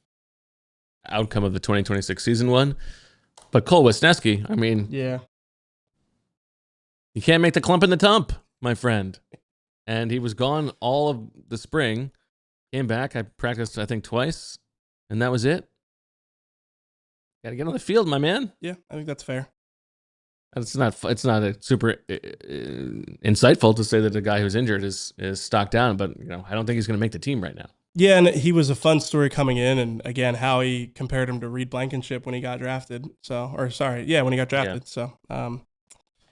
outcome of the 2026 season one. But Cole Wisniewski, I mean, you can't make the clump in the tump, my friend. And he was gone all of the spring. Came back. I practiced, I think, twice, and that was it. Got to get on the field, my man. Yeah, I think that's fair. It's not a super insightful to say that the guy who's injured is stocked down, but I don't think he's going to make the team right now. Yeah, and he was a fun story coming in, and again, Howie compared him to Reed Blankenship when he got drafted. When he got drafted. Yeah.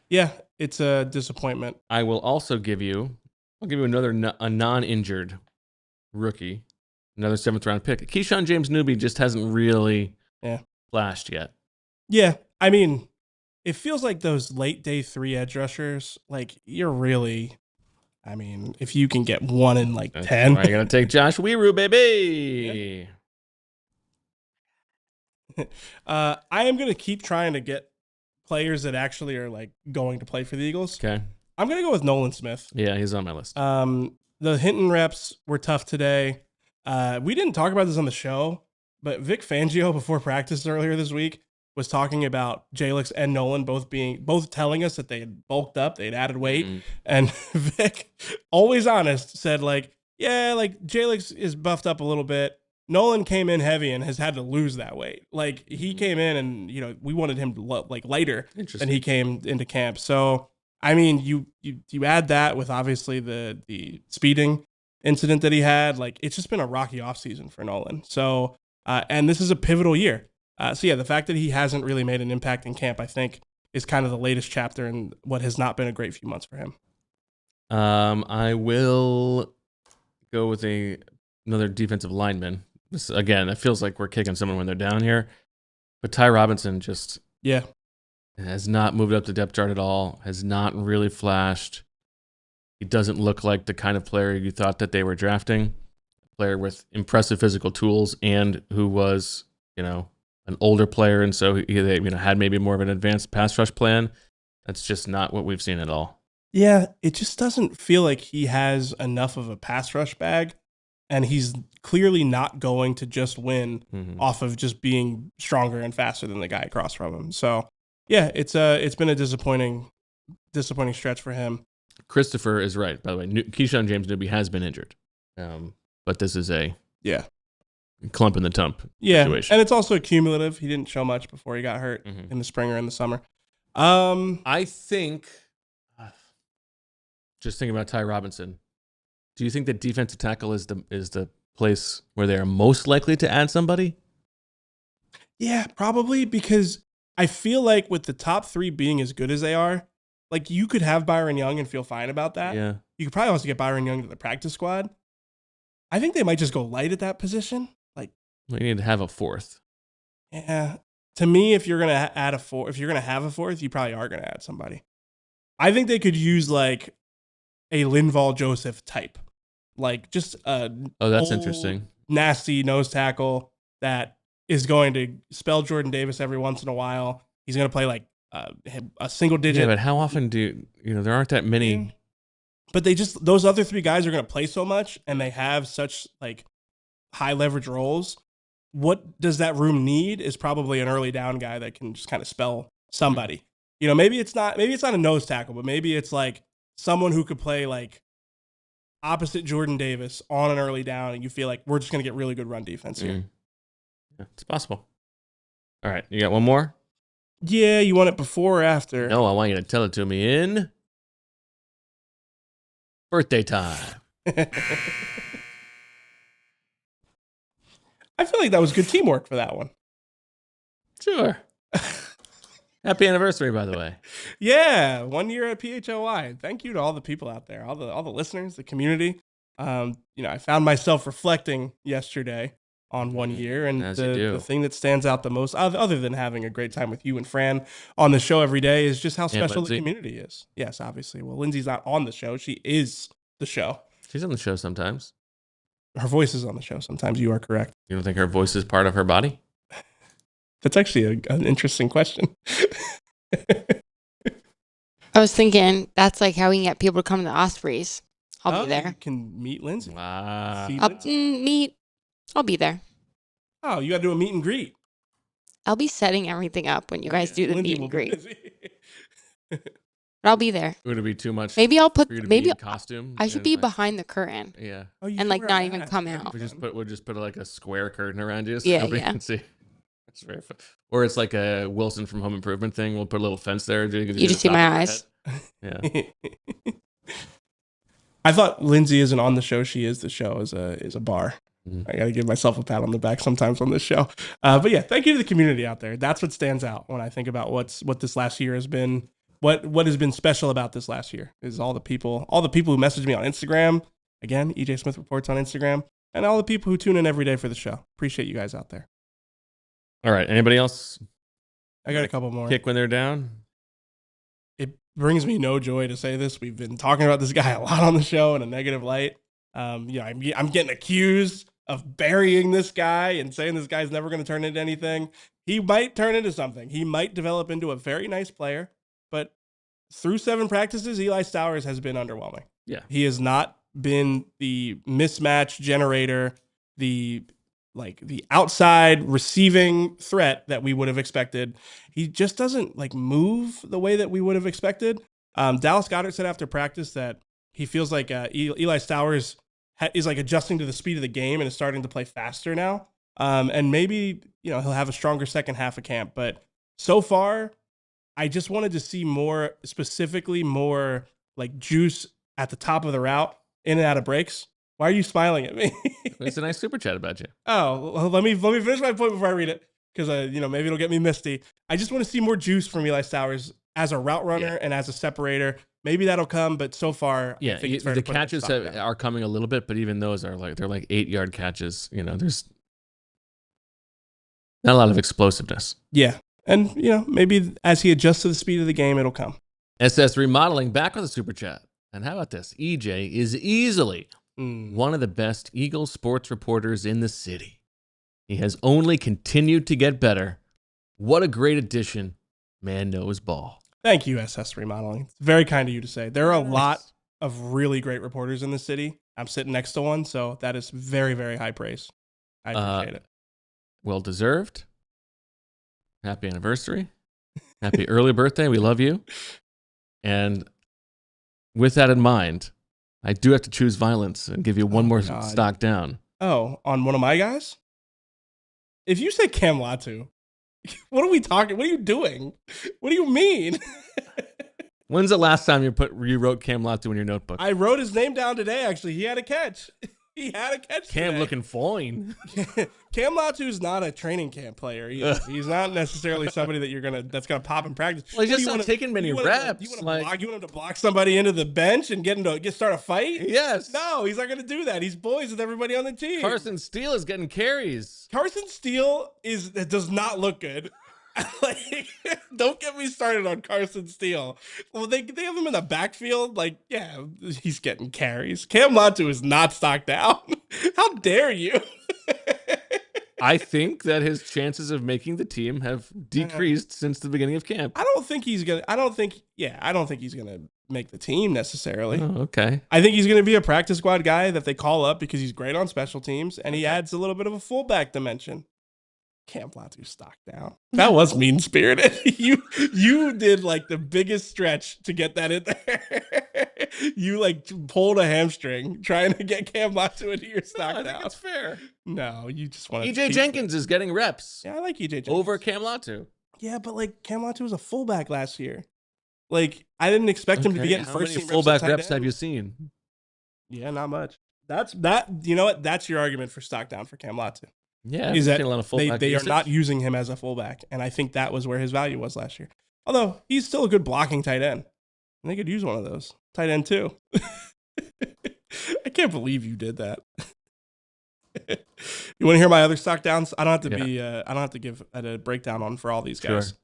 So, it's a disappointment. I will also give you another a non-injured rookie, another 7th round pick. Keyshawn James Newby just hasn't really flashed yet. Yeah, I mean, it feels like those late day 3 edge rushers, like you're really. I mean, if you can get one in like 10. Why are you going to take Josh Weeru, baby? I am going to keep trying to get players that actually are like going to play for the Eagles. Okay. I'm going to go with Nolan Smith. Yeah, he's on my list. The Hinton reps were tough today. We didn't talk about this on the show, but Vic Fangio before practice earlier this week was talking about Jalyx and Nolan both telling us that they had bulked up, they'd added weight, and Vic, always honest, said like Jalyx is buffed up a little bit. Nolan came in heavy and has had to lose that weight. Like he came in and we wanted him to like lighter than he came into camp. So I mean, you add that with obviously the speeding incident that he had. Like it's just been a rocky offseason for Nolan. So and this is a pivotal year. The fact that he hasn't really made an impact in camp, I think, is kind of the latest chapter in what has not been a great few months for him. I will go with another defensive lineman. Again, it feels like we're kicking someone when they're down here. But Ty Robinson just has not moved up the depth chart at all, has not really flashed. He doesn't look like the kind of player you thought that they were drafting. A player with impressive physical tools and who was, an older player, and so they had maybe more of an advanced pass rush plan. That's just not what we've seen at all. Yeah, it just doesn't feel like he has enough of a pass rush bag, and he's clearly not going to just win off of just being stronger and faster than the guy across from him. So, yeah, it's been a disappointing stretch for him. Christopher is right, by the way. Keyshawn James Newby has been injured, but this is a clump in the tump situation. And it's also cumulative. He didn't show much before he got hurt in the spring or in the summer. I think, just thinking about Ty Robinson, do you think that defensive tackle is the place where they are most likely to add somebody? Yeah, probably, because I feel like with the top 3 being as good as they are, like you could have Byron Young and feel fine about that. Yeah. You could probably also get Byron Young to the practice squad. I think they might just go light at that position. We need to have a 4th. Yeah. To me, if you're gonna add a 4th, if you're gonna have a 4th, you probably are gonna add somebody. I think they could use like a Linval Joseph type, like just that's interesting. Nasty nose tackle that is going to spell Jordan Davis every once in a while. He's gonna play like a single digit. Yeah, but how often there aren't that many. But those other 3 guys are gonna play so much, and they have such like high leverage roles. What does that room need is probably an early down guy that can just kind of spell somebody. Maybe it's not a nose tackle, but maybe it's like someone who could play like opposite Jordan Davis on an early down, and you feel like we're just going to get really good run defense here. Yeah, it's possible. All right, you got one more? Yeah, you want it before or after? No, I want you to tell it to me in birthday time. I feel like that was good teamwork for that one. Sure. Happy anniversary, by the way. Yeah, 1 year at PHLY. Thank you to all the people out there, all the listeners, the community. I found myself reflecting yesterday on 1 year, and the thing that stands out the most, other than having a great time with you and Fran on the show every day, is just how special the community is. Yes, obviously. Well, Lindsay's not on the show; she is the show. She's on the show sometimes. Her voice is on the show sometimes. You are correct. You don't think her voice is part of her body? That's actually an interesting question. I was thinking that's like how we can get people to come to the Ospreys. I'll be there. You can meet Lindsay. Wow. I'll be there. Oh, you got to do a meet and greet. I'll be setting everything up when you guys do the meet and greet. But I'll be there. Would it be too much? Maybe I'll put in costume. I should be behind the curtain. Yeah. And like not even come out. We'll just put like a square curtain around you. So Yeah, nobody can see. It's very fun. Or it's like a Wilson from Home Improvement thing. We'll put a little fence there. You just see my eyes. Yeah. I thought Lindsay isn't on the show. She is the show. Is a bar. I got to give myself a pat on the back sometimes on this show. But yeah, thank you to the community out there. That's what stands out when I think about what this last year has been. What has been special about this last year is all the people who message me on Instagram. Again, EJ Smith Reports on Instagram, and all the people who tune in every day for the show. Appreciate you guys out there. All right. Anybody else? I got a couple more. Kick when they're down. It brings me no joy to say this. We've been talking about this guy a lot on the show in a negative light. I'm getting accused of burying this guy and saying this guy's never going to turn into anything. He might turn into something. He might develop into a very nice player. But through 7 practices, Eli Stowers has been underwhelming. Yeah. He has not been the mismatch generator, the outside receiving threat that we would have expected. He just doesn't move the way that we would have expected. Dallas Goedert said after practice that he feels like Eli Stowers is adjusting to the speed of the game and is starting to play faster now. And maybe, he'll have a stronger second half of camp. But so far, I just wanted to see more juice at the top of the route, in and out of breaks. Why are you smiling at me? It's a nice super chat about you. Oh, well, let me finish my point before I read it, because maybe it'll get me misty. I just want to see more juice from Eli Stowers as a route runner and as a separator. Maybe that'll come, but so far, I think the catches are coming a little bit, but even those are they're 8-yard catches. There's not a lot of explosiveness. Yeah. And, maybe as he adjusts to the speed of the game, it'll come. SS Remodeling back with a super chat. And how about this? EJ is easily one of the best Eagles sports reporters in the city. He has only continued to get better. What a great addition. Man knows ball. Thank you, SS Remodeling. It's very kind of you to say. There are a lot of really great reporters in the city. I'm sitting next to one, so that is very, very high praise. I appreciate it. Well deserved. Happy anniversary. Happy early birthday. We love you. And with that in mind, I do have to choose violence and give you one more stock down. Oh, on one of my guys? If you say Cam Latu, what are we talking? What are you doing? What do you mean? When's the last time you wrote Cam Latu in your notebook? I wrote his name down today, actually. He had a catch. He had a catch Cam today. looking fine. Cam Latu is not a training camp player either. He's not necessarily somebody that's gonna pop in practice. Well, he's just not taking many reps. You want him to block somebody into the bench and start a fight? Yes. No, he's not gonna do that. He's boys with everybody on the team. Carson Steele is getting carries. Carson Steele does not look good. Don't get me started on Carson Steele. Well, they have him in the backfield. He's getting carries. Cam Latu is not stocked out. How dare you? I think that his chances of making the team have decreased since the beginning of camp. I don't think he's gonna make the team necessarily. Oh, okay. I think he's gonna be a practice squad guy that they call up because he's great on special teams and he adds a little bit of a fullback dimension. Cam Latu stocked down. That was mean-spirited. You did the biggest stretch to get that in there. You pulled a hamstring trying to get Cam Latu into your stock down. I think it's fair. No, you just want to. EJ Jenkins is getting reps. Yeah, I like EJ Jenkins. Over Cam Latu. Yeah, but like Cam Latu was a fullback last year. Like I didn't expect him to be getting How first many team fullback reps, reps have you seen? Yeah, not much. That. You know what? That's your argument for stock down for Cam Latu. Yeah, Is I've that seen a lot of they fullback are usage. not using him as a fullback, and I think that was where his value was last year. Although he's still a good blocking tight end, and they could use one of those tight end too. I can't believe you did that. You want to hear my other stock downs? I don't have to be. I don't have to give a breakdown on for all these guys.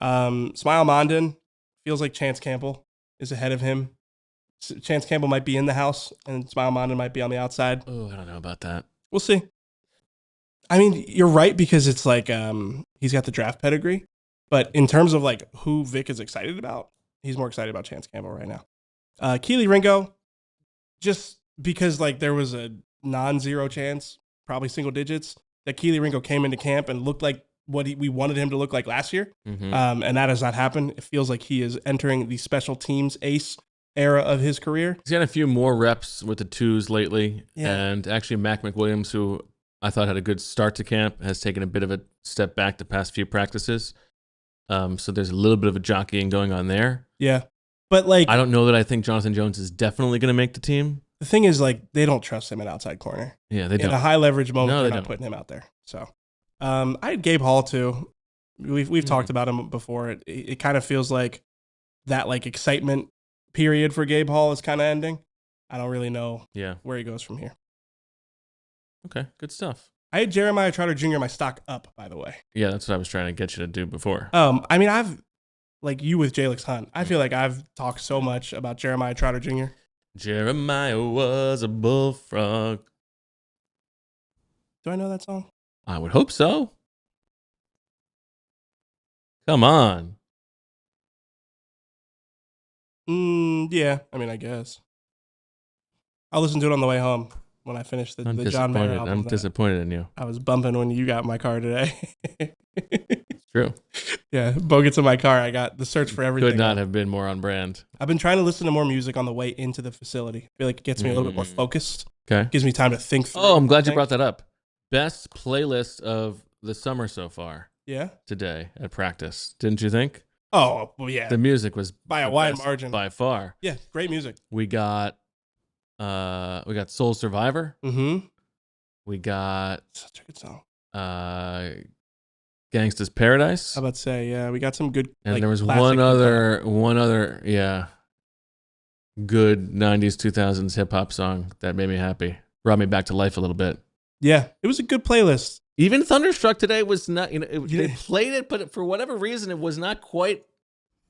Sure. Smile Mondon feels like Chance Campbell is ahead of him. Chance Campbell might be in the house, and Smile Mondon might be on the outside. Oh, I don't know about that. We'll see. I mean, you're right because it's like he's got the draft pedigree, but in terms of like who Vic is excited about, he's more excited about Chance Campbell right now. Keely Ringo, just because like there was a non-zero chance, probably single digits, that Keely Ringo came into camp and looked like what we wanted him to look like last year, and that has not happened. It feels like he is entering the special teams ace era of his career. He's had a few more reps with the twos lately, and actually Mac McWilliams, who I thought had a good start to camp, has taken a bit of a step back the past few practices. So there's a little bit of a jockeying going on there. Yeah. But like, I don't know that I think Jonathan Jones is definitely going to make the team. The thing is, like, they don't trust him at outside corner. Yeah, they don't. In a high leverage moment, No, they're they not don't. putting him out there. So, I had Gabe Hall too. We've talked about him before. It kind of feels like that like excitement period for Gabe Hall is kind of ending. I don't really know where he goes from here. Okay, good stuff. I had Jeremiah Trotter Jr. my stock up, by the way. Yeah, that's what I was trying to get you to do before. I mean, I've like you with Jalyx Hunt. I feel like I've talked so much about Jeremiah Trotter Jr. Jeremiah was a bullfrog. Do I know that song? I would hope so. Come on. Yeah. I mean, I guess. I'll listen to it on the way home when I finish the John Mayer album. I'm disappointed in you. I was bumping when you got in my car today. It's true. Yeah, Bo gets in my car. I got the search for everything. Could not have been more on brand. I've been trying to listen to more music on the way into the facility. I feel like it gets me a little bit more focused. Okay. Gives me time to think through. Oh, I'm glad you brought that up. Best playlist of the summer so far. Yeah. Today at practice. Didn't you think? Oh, well, yeah. The music was by a wide margin. By far. Yeah, great music. We got Soul Survivor. Mm-hmm. We got such a good song. Gangsta's Paradise. I about to say, yeah, we got some good. And like, there was one other, good 90s, 2000s hip hop song that made me happy. Brought me back to life a little bit. Yeah, it was a good playlist. Even Thunderstruck today was not, they played it, but for whatever reason, it was not quite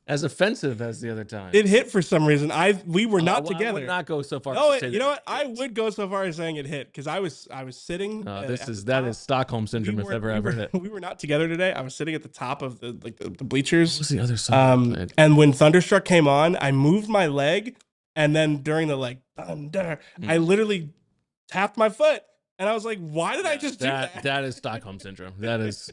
as offensive as the other time. It hit for some reason. We were not together. I would not go so far. No, you know what? I would go so far as saying it hit because I was sitting. That is Stockholm syndrome if ever hit. We were not together today. I was sitting at the top of the bleachers. What was the other song? And when Thunderstruck came on, I moved my leg, and then during the thunder, I literally tapped my foot. And I was like, why did I just do that? That is Stockholm syndrome. That is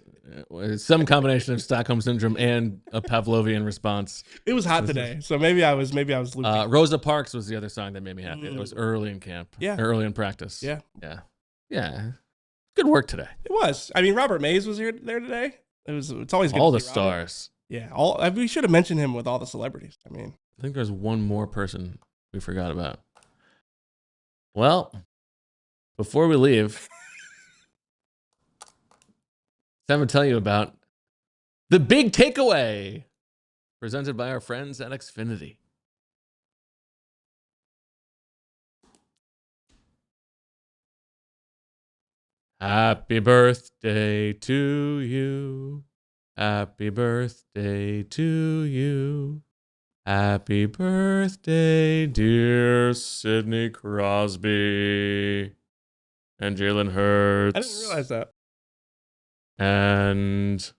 some combination of Stockholm syndrome and a Pavlovian response. It was hot today, so maybe I was looping. Rosa Parks was the other song that made me happy. It was early in camp. Yeah. Early in practice. Yeah. Good work today. It was. I mean, Robert Mays was there today. It's always good all to the see stars. Robert. Yeah. We should have mentioned him with all the celebrities. I mean, I think there's one more person we forgot about. Well, before we leave, I'm going to tell you about the big takeaway presented by our friends at Xfinity. Happy birthday to you. Happy birthday to you. Happy birthday, dear Sidney Crosby and Jalen Hurts. I didn't realize that. And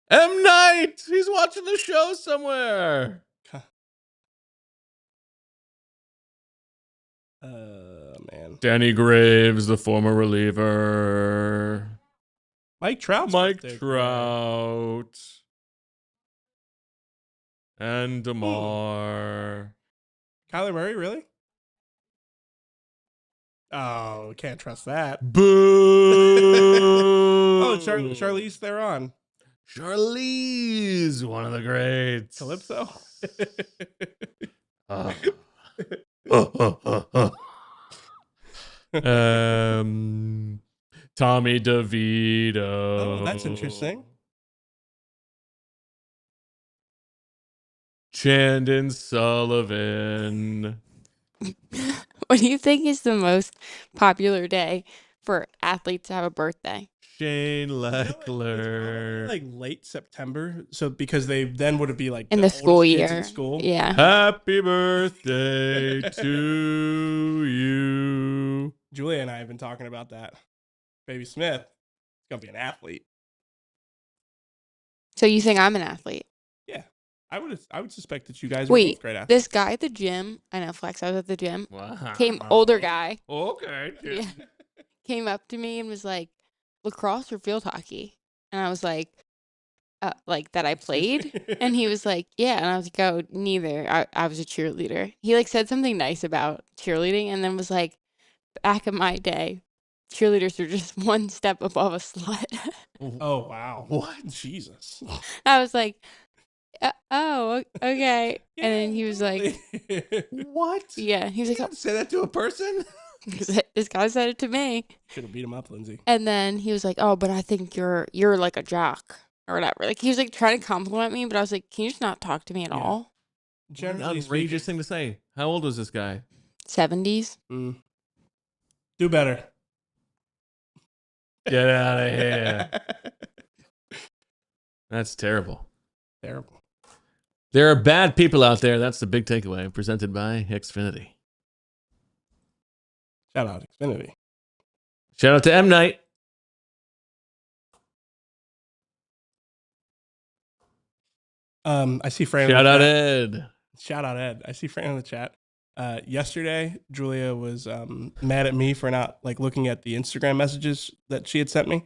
M. Night, he's watching the show somewhere. Man. Danny Graves, the former reliever. Mike Trout. And DeMar. Kyler Murray, really? Oh, can't trust that. Boo! Oh, Charlize Theron. Charlize, one of the greats. Calypso. Tommy DeVito. Oh, that's interesting. Chandon Sullivan. What do you think is the most popular day for athletes to have a birthday? Shane It's Leckler. like late September. So because they then would it be like In the school oldest kids year. in school? Yeah. Happy birthday to you. Julia and I have been talking about that. Baby Smith is gonna be an athlete. So you think I'm an athlete? Yeah, I would suspect that you guys are Wait, both great athletes. this guy at the gym, I know Flex, I was at the gym, Wow. older guy, Okay. yeah, came up to me and was like, lacrosse or field hockey? And I was like that I played? And he was like, yeah. And I was like, oh, neither. I was a cheerleader. He like said something nice about cheerleading and then was like, back in my day, cheerleaders were just one step above a slut. Oh wow! What? Jesus! I was like, oh, okay. And then he was like, What? yeah. He was You like, can't say that to a person? this guy said it to me. Should have beat him up, Lindsay. And then he was like, oh, but I think you're like a jock or whatever. Like he was like trying to compliment me, but I was like, can you just not talk to me at Yeah. all? An Generally outrageous thing to say. How old was this guy? 70s. Do better. Get out of here. That's terrible. Terrible. There are bad people out there. That's the big takeaway presented by Xfinity. Shout out Xfinity. Shout out to M. Night. I see Fran. Shout out Ed. Shout out Ed. I see Fran in the chat. Yesterday, Julia was mad at me for not like looking at the Instagram messages that she had sent me,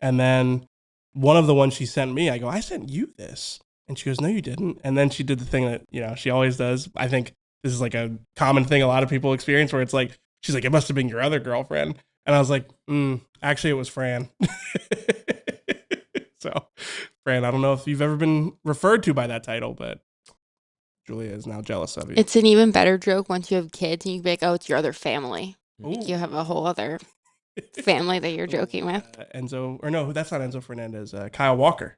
and then one of the ones she sent me, I go, I sent you this, and she goes, no, you didn't. And then she did the thing that she always does. I think this is like a common thing a lot of people experience, where it's like she's like, it must have been your other girlfriend, and I was like, actually, it was Fran. So, Fran, I don't know if you've ever been referred to by that title, but Julia is now jealous of you. It's an even better joke once you have kids and you can be like, oh, it's your other family. Like Ooh. you have a whole other family that you're joking with. Enzo, or no, that's not Enzo Fernandez. Kyle Walker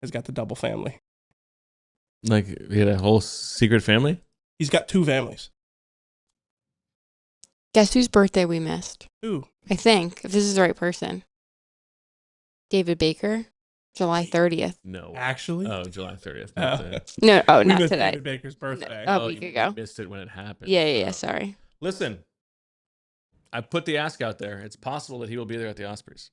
has got the double family. Like, he had a whole secret family? He's got two families. Guess whose birthday we missed? Who? I think, if this is the right person. David Baker, July 30th. No. Actually? Oh, July 30th. No, We not missed today. David Baker's birthday. No. A you week ago. missed it when it happened. Yeah, Oh. sorry. Listen, I put the ask out there. It's possible that he will be there at the Ospreys.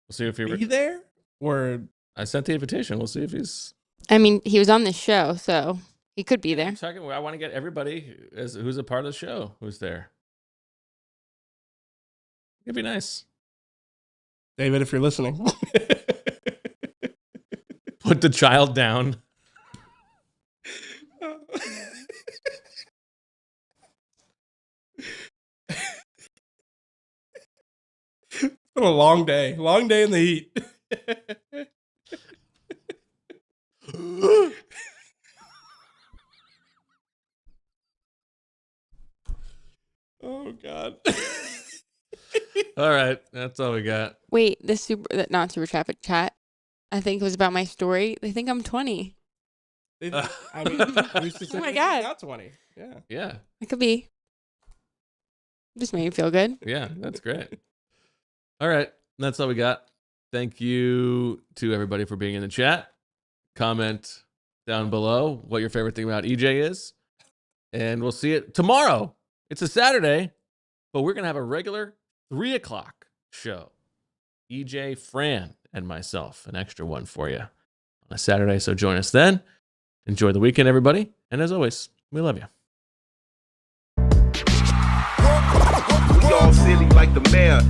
We'll see if he... Be there? Or I sent the invitation. We'll see if he's... I mean, he was on this show, so he could be there. I want to get everybody who's a part of the show who's there. It'd be nice. David, if you're listening. Put the child down. It's been a long day. Long day in the heat. Oh, God. All right. That's all we got. Wait, that not super traffic chat. I think it was about my story. They think I'm 20. I mean, Oh my God. Not 20. Yeah. Yeah. I could be. Just made me feel good. Yeah. That's great. All right. That's all we got. Thank you to everybody for being in the chat. Comment down below what your favorite thing about EJ is. And we'll see it tomorrow. It's a Saturday, but we're going to have a regular 3 o'clock show. EJ, Fran, and myself. An extra one for you on a Saturday. So join us then. Enjoy the weekend, everybody. And as always, we love you. We all silly like the mayor.